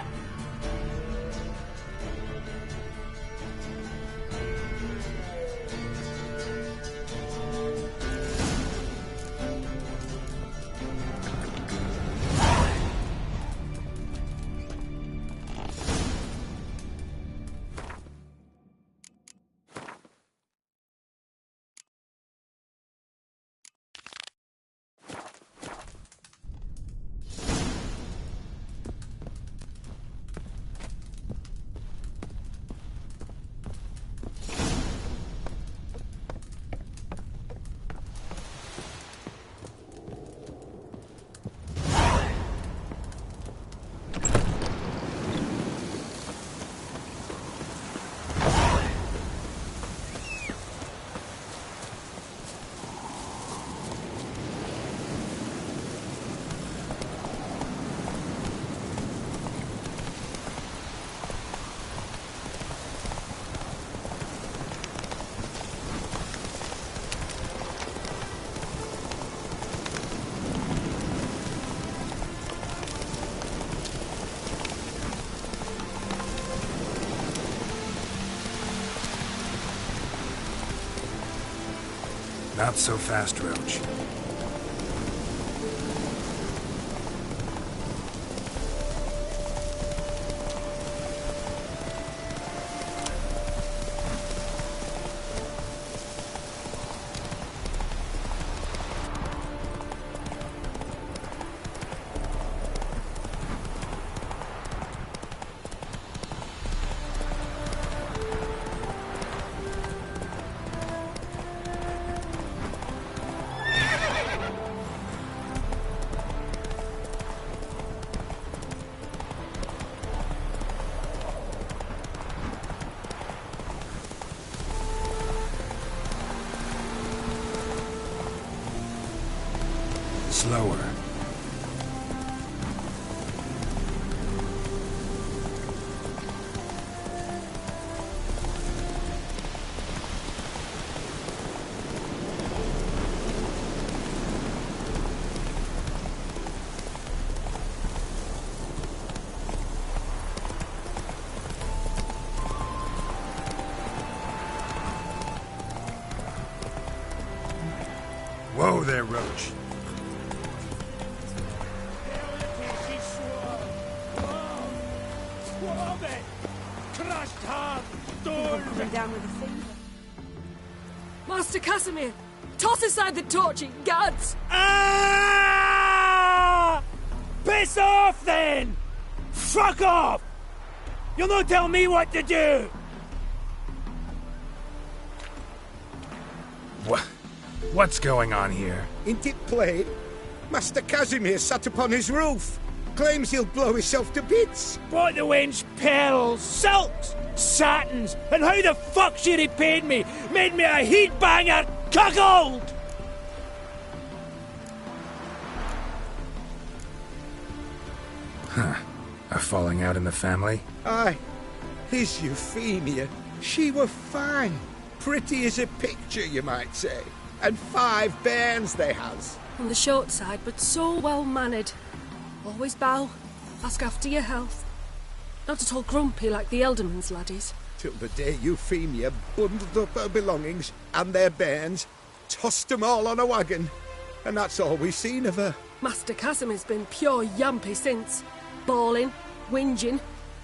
Not so fast, Roach. Slower. Whoa there, Roach. Down with a fever. Master Casimir, toss aside the torching guards. Ah! Piss off then! Fuck off! You'll not tell me what to do! What's going on here? Ain't it plain? Master Casimir sat upon his roof. Claims he'll blow himself to bits. Bought the wench pearls, silks, satins, and how the fuck she repaid me? Made me a heat banger cuckold! Huh. A falling out in the family? Aye. His Euphemia, she were fine. Pretty as a picture, you might say. And 5 bairns they has. On the short side, but so well mannered. Always bow, ask after your health. Not at all grumpy like the Elderman's laddies. Till the day Euphemia bundled up her belongings and their bairns, tossed 'em all on a wagon. And that's all we've seen of her. Master Casimir's been pure yampy since. Bawling, whinging,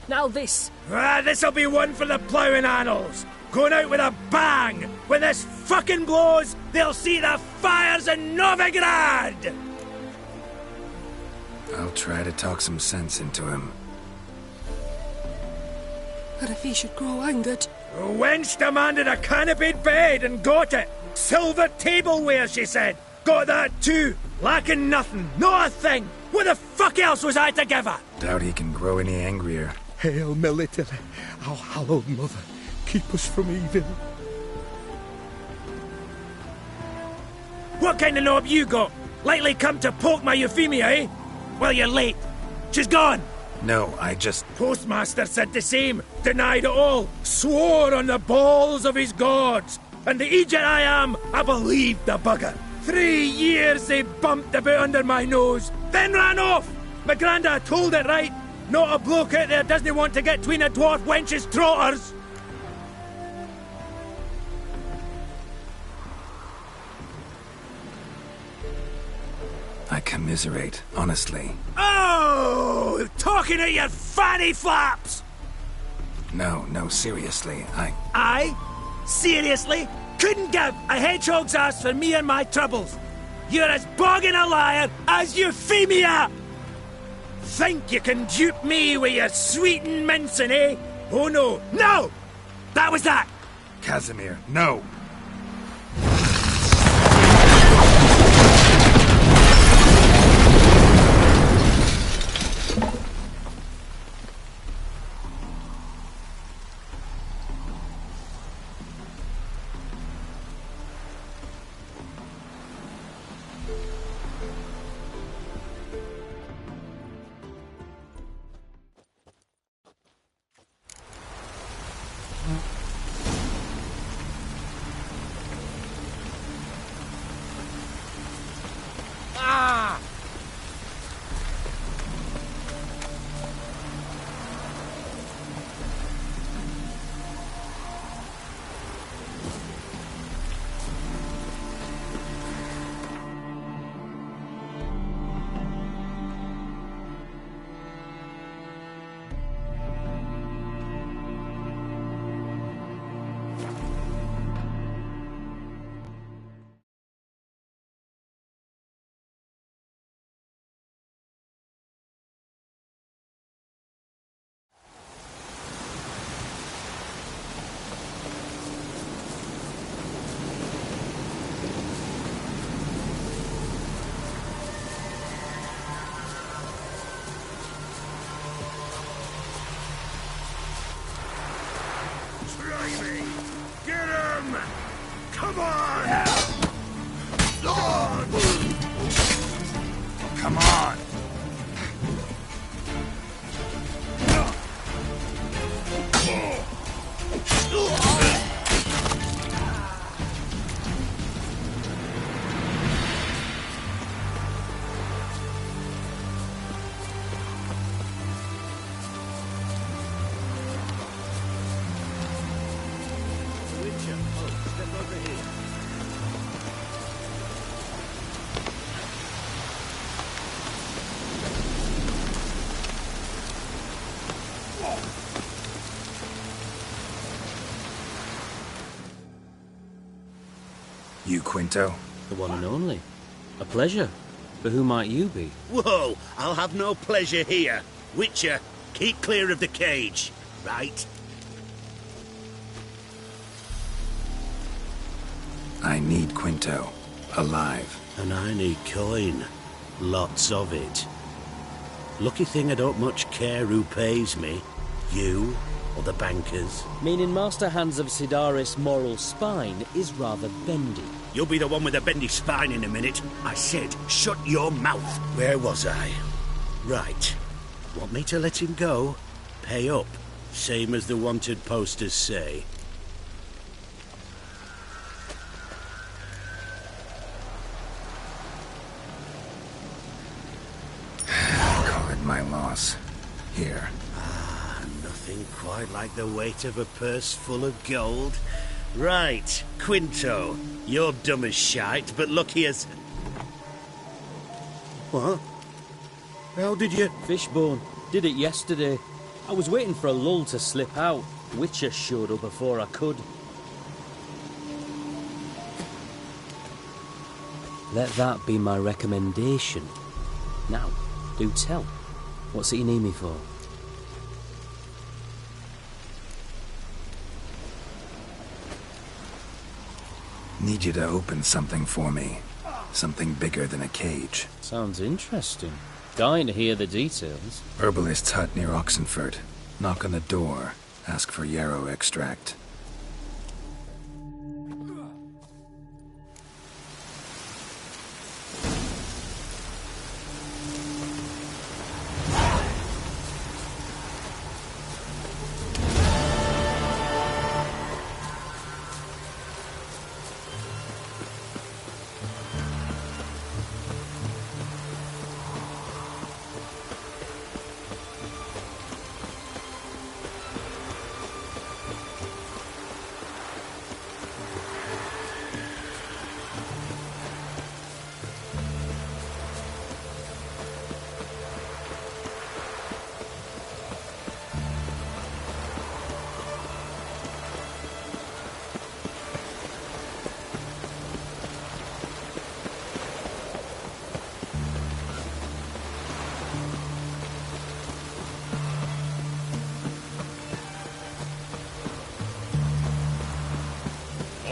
now this. Ah, this'll be one for the ploughing annals. Going out with a bang! When this fucking blows, they'll see the fires in Novigrad! I'll try to talk some sense into him. And if he should grow angered? The wench demanded a canopied bed and got it. Silver tableware, she said. Got that too. Lacking nothing. Not a thing. What the fuck else was I to give her? Doubt he can grow any angrier. Hail Military, our hallowed mother. Keep us from evil. What kind of knob you got? Likely come to poke my Euphemia, eh? Well, you're late. She's gone. No, I just... Postmaster said the same. Denied it all. Swore on the balls of his gods. And the Egypt I am, I believed the bugger. 3 years they bumped about under my nose, then ran off. My granda told it right. Not a bloke out there doesn't want to get between a dwarf wench's trotters. I commiserate, honestly. Oh! Talking at your fanny flaps! No, seriously, I? Seriously? Couldn't give a hedgehog's ass for me and my troubles. You're as bogging a liar as Euphemia! Think you can dupe me with your sweet and mincing, eh? Oh no, no! That was that! Casimir, no! Come on! You, Quinto? The one and only. A pleasure. But who might you be? Whoa! I'll have no pleasure here. Witcher, keep clear of the cage, right? I need Quinto. Alive. And I need coin. Lots of it. Lucky thing I don't much care who pays me. You or the bankers. Meaning Master Hans of Sidaris' moral spine is rather bendy. You'll be the one with the bendy spine in a minute. I said, shut your mouth. Where was I? Right. Want me to let him go? Pay up. Same as the wanted posters say. Call it my loss. Here. Nothing quite like the weight of a purse full of gold. Right, Quinto. You're dumb as shite, but lucky as... What? How did you... Fishbone. Did it yesterday. I was waiting for a lull to slip out. Witcher showed up before I could. Let that be my recommendation. Now, do tell. What's it you need me for? Need you to open something for me. Something bigger than a cage. Sounds interesting. Dying to hear the details. Herbalist's hut near Oxenford. Knock on the door. Ask for yarrow extract.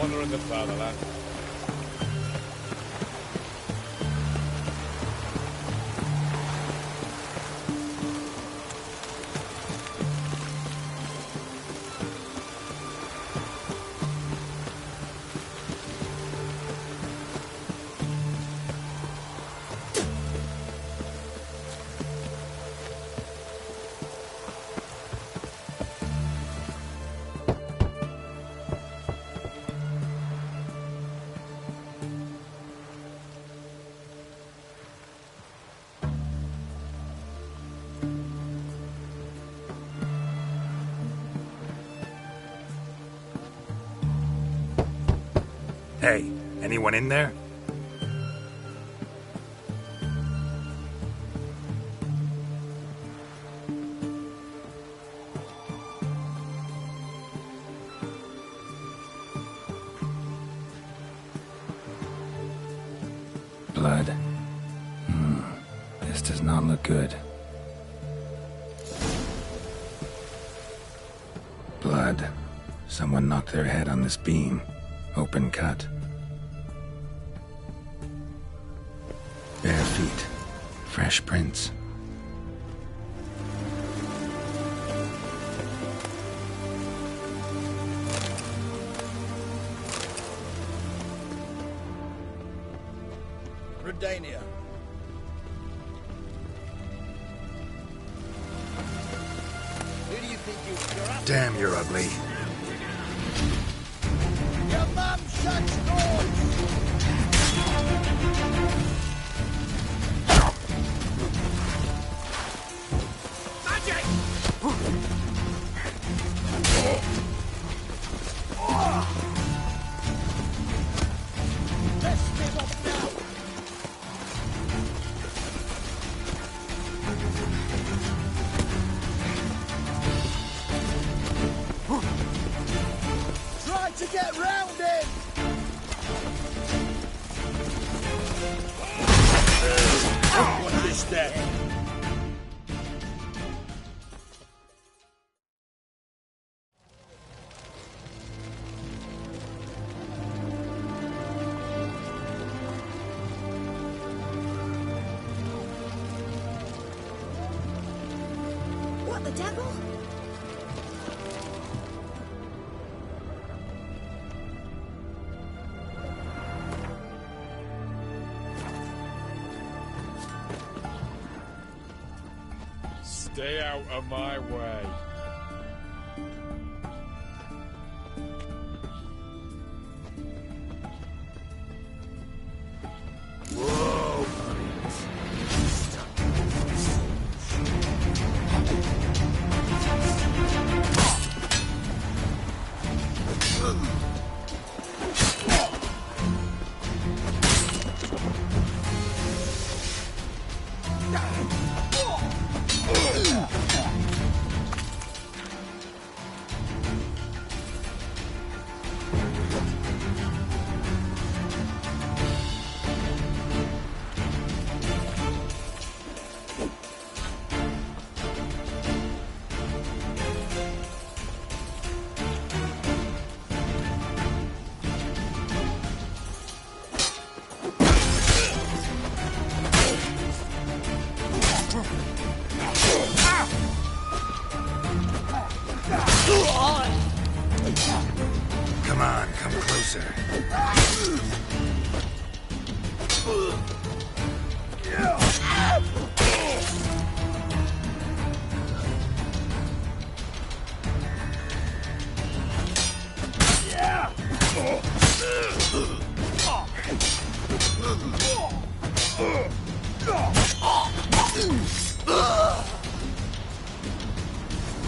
Honor in the fatherland. Hey, anyone in there? Blood. This does not look good. Blood. Someone knocked their head on this beam. Open cut. Bare feet. Fresh prints. Redania. Damn, you're ugly. Your mum shuts doors! Magic! Let's give up now! Try to get round him! What is that? What the devil? Stay out of my way. Whoa! Come on, come closer.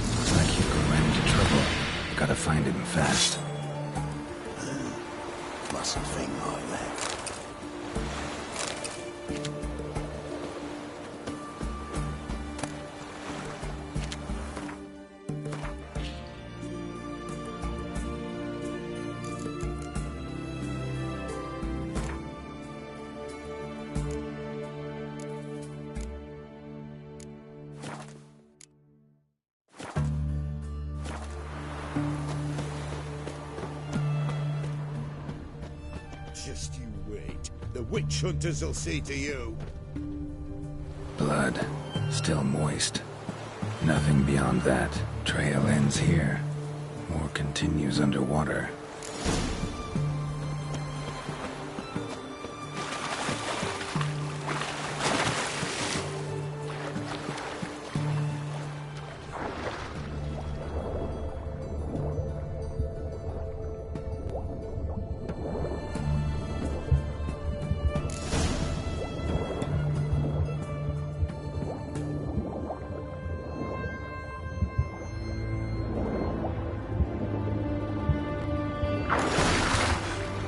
Looks like Hugo ran into trouble. Gotta find him fast. Mustn't think like that. Just you wait. The witch hunters will see to you. Blood. Still moist. Nothing beyond that. Trail ends here. Or continues underwater.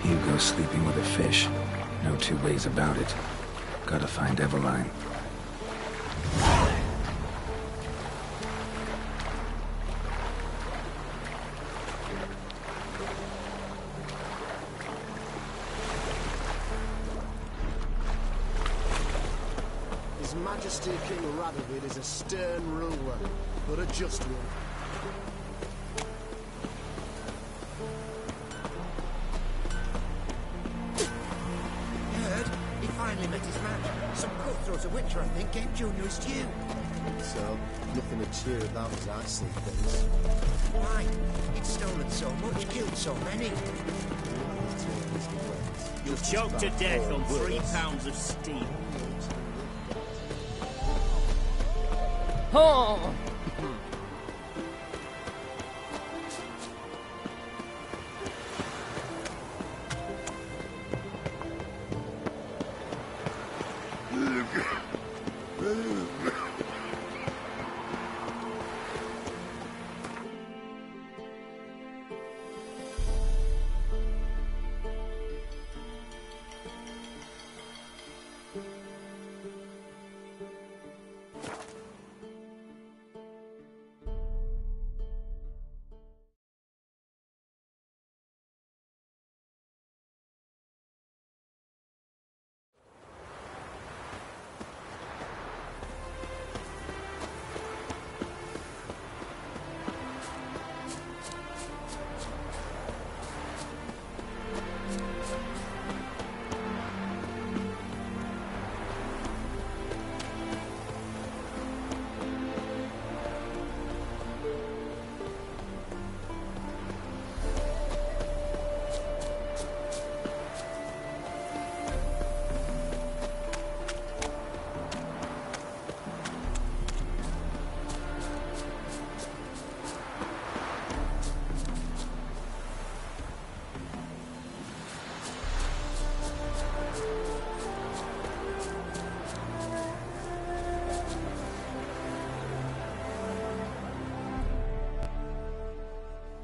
Hugo's sleeping with a fish. No two ways about it. Gotta find Eveline. His Majesty King Radovid is a stern ruler, but a just one. Heard? He finally met his match. Some cutthroat a witcher, I think, came junior as you. So, nothing to cheer about as I see things. Why? He'd stolen so much, killed so many. You're choked to death on 3 pounds of steel. Oh!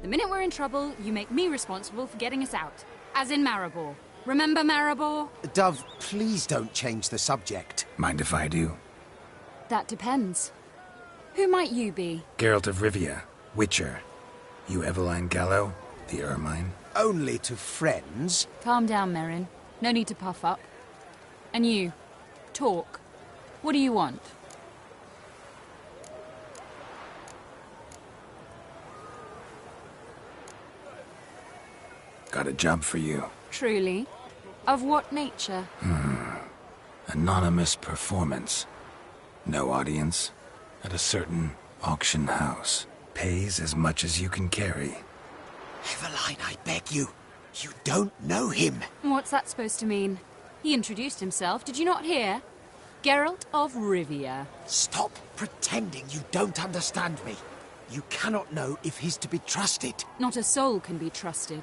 The minute we're in trouble, you make me responsible for getting us out. As in Maribor. Remember Maribor? Dove, please don't change the subject. Mind if I do? That depends. Who might you be? Geralt of Rivia, Witcher. You Eveline Gallo, the Ermine? Only to friends. Calm down, Merrin. No need to puff up. And you, talk. What do you want? Got a job for you. Truly? Of what nature? Anonymous performance. No audience. At a certain auction house. Pays as much as you can carry. Eveline, I beg you. You don't know him. What's that supposed to mean? He introduced himself, did you not hear? Geralt of Rivia. Stop pretending you don't understand me. You cannot know if he's to be trusted. Not a soul can be trusted.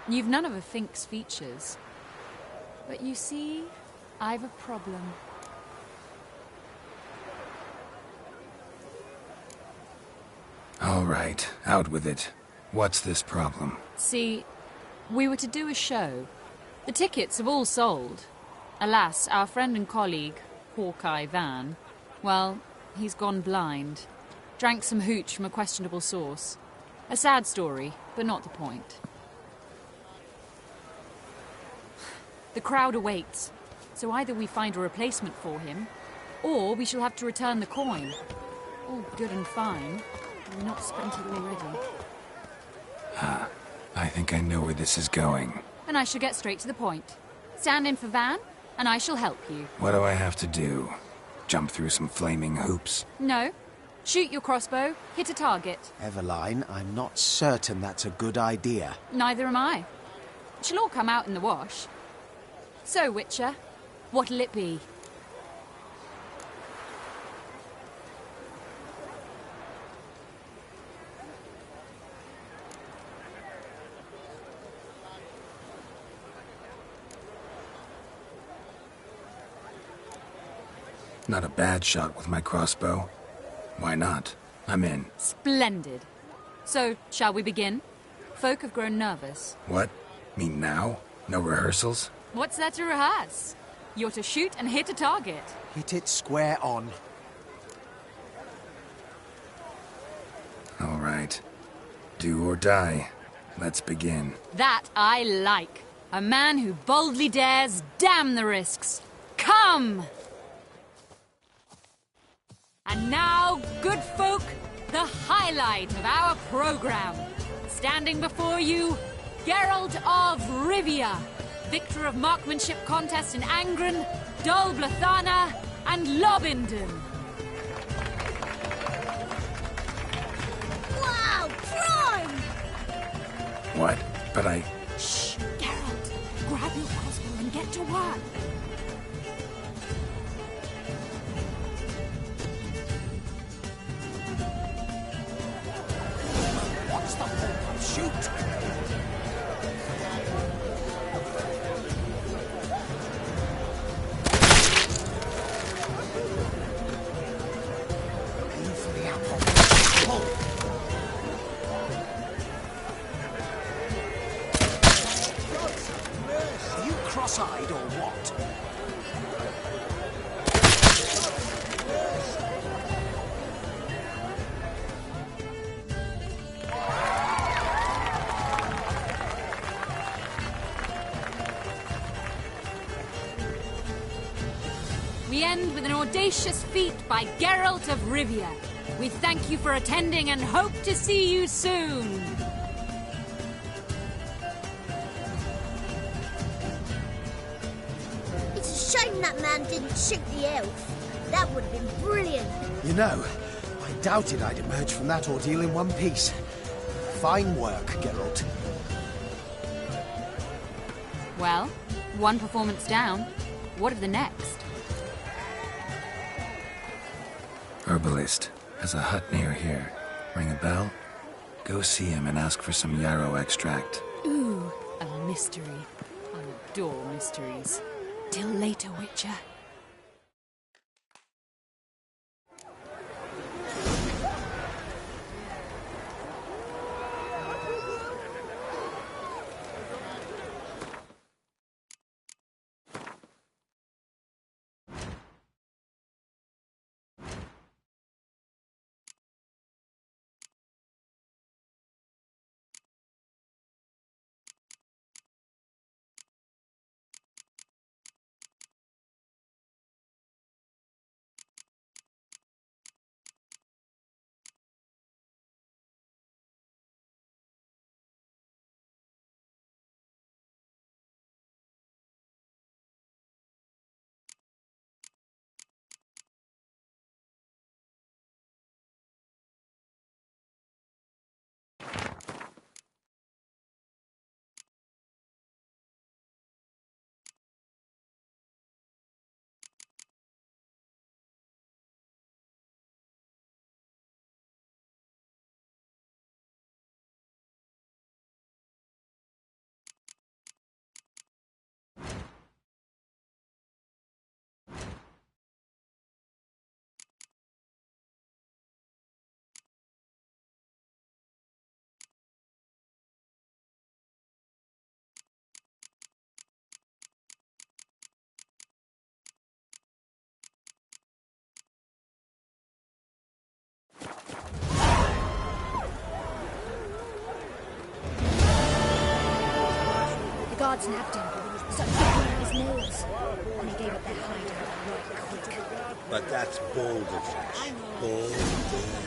You've none of a Fink's features. But you see, I've a problem. All right, out with it. What's this problem? See, we were to do a show. The tickets have all sold. Alas, our friend and colleague, Hawkeye Van, well, he's gone blind. Drank some hooch from a questionable source. A sad story, but not the point. The crowd awaits, so either we find a replacement for him, or we shall have to return the coin. All good and fine, but we've not spent it already. I think I know where this is going. And I shall get straight to the point. Stand in for Van, and I shall help you. What do I have to do? Jump through some flaming hoops? No. Shoot your crossbow, hit a target. Eveline, I'm not certain that's a good idea. Neither am I. It shall all come out in the wash. So, Witcher, what'll it be? Not a bad shot with my crossbow. Why not? I'm in. Splendid. So, shall we begin? Folk have grown nervous. What? Me now? No rehearsals? What's there to rehearse? You're to shoot and hit a target. Hit it square on. All right. Do or die. Let's begin. That I like. A man who boldly dares, damn the risks. Come! And now, good folk, the highlight of our program. Standing before you, Geralt of Rivia, victor of marksmanship contest in Angren, Dol Blathana, and Lobindon. Wow, prime! What? But I... Shh, Geralt. Grab your crossbow and get to work. What's the hope? Shoot! cross-eyed or what? We end with an audacious feat by Geralt of Rivia. We thank you for attending and hope to see you soon. It's a shame that man didn't shoot the elf. That would have been brilliant. You know, I doubted I'd emerge from that ordeal in one piece. Fine work, Geralt. Well, one performance down. What of the next? Herbalist has a hut near here. Ring a bell? Go see him and ask for some yarrow extract. Ooh, a mystery. I adore mysteries. Till later, Witcher. The guards nabbed him. Started picking at his nails. And he gave up their hideout right quick. But that's balderdash. Balderdash.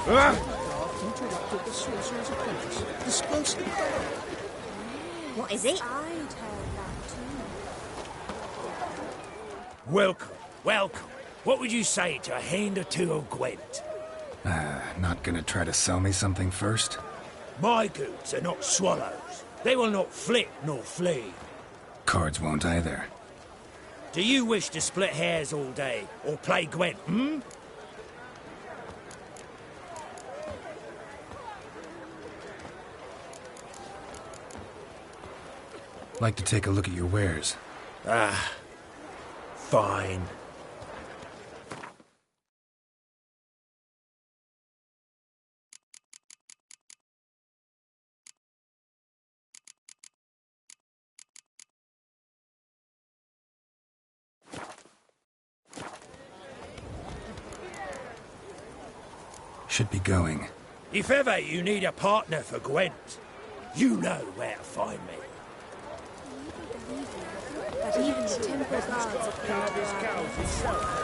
Interrupted the sorcerer's apprentice. Disperse the crowd. What is it? I'd heard that too. Welcome, welcome. What would you say to a hand or two of Gwent? Not gonna try to sell me something first? My goods are not swallows. They will not flit nor flee. Cards won't either. Do you wish to split hairs all day, or play Gwent, hmm? Like to take a look at your wares. Fine. Should be going. If ever you need a partner for Gwent, you know where to find me. That Even the temple guards appear to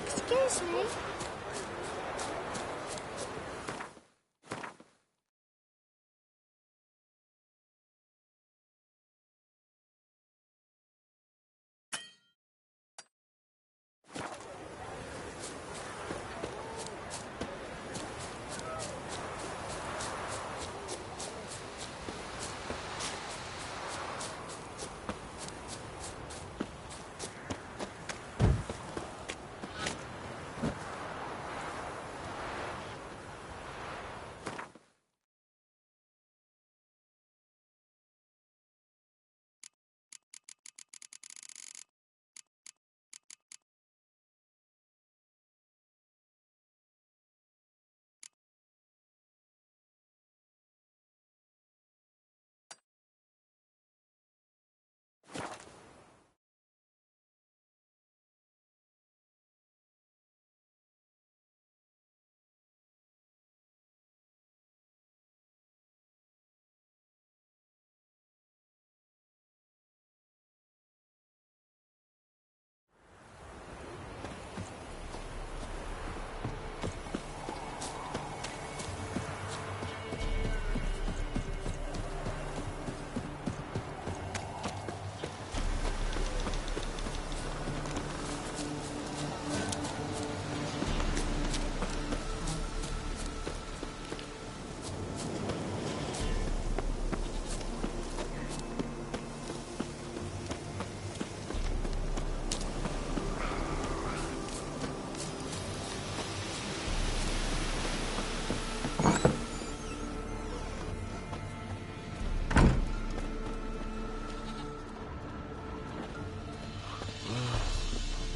Excuse me.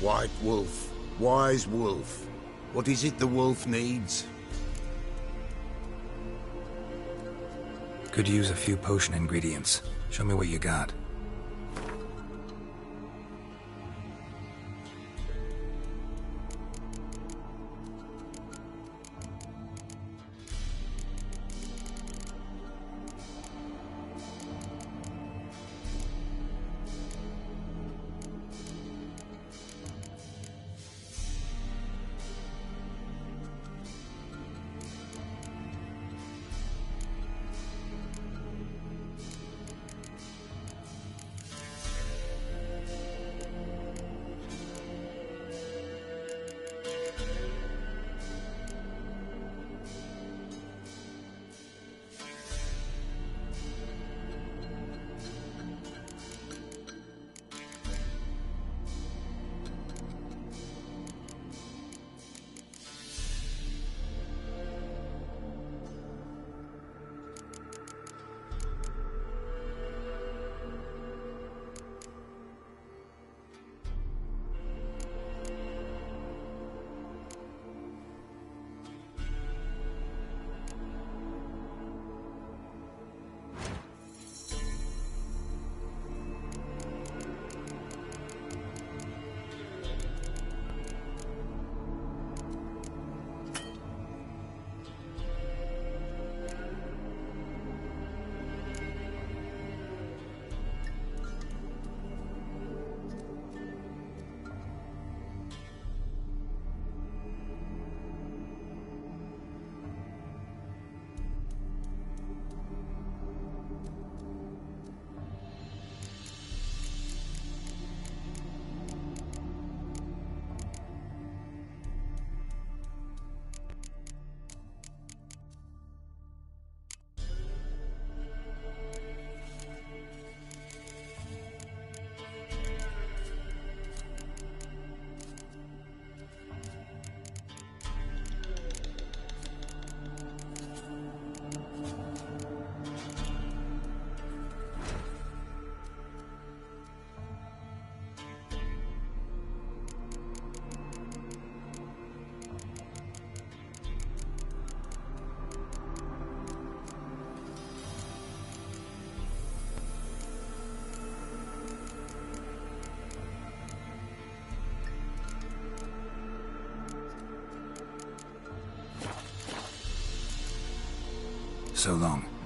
White wolf, wise wolf. What is it the wolf needs? Could use a few potion ingredients. Show me what you got. So long.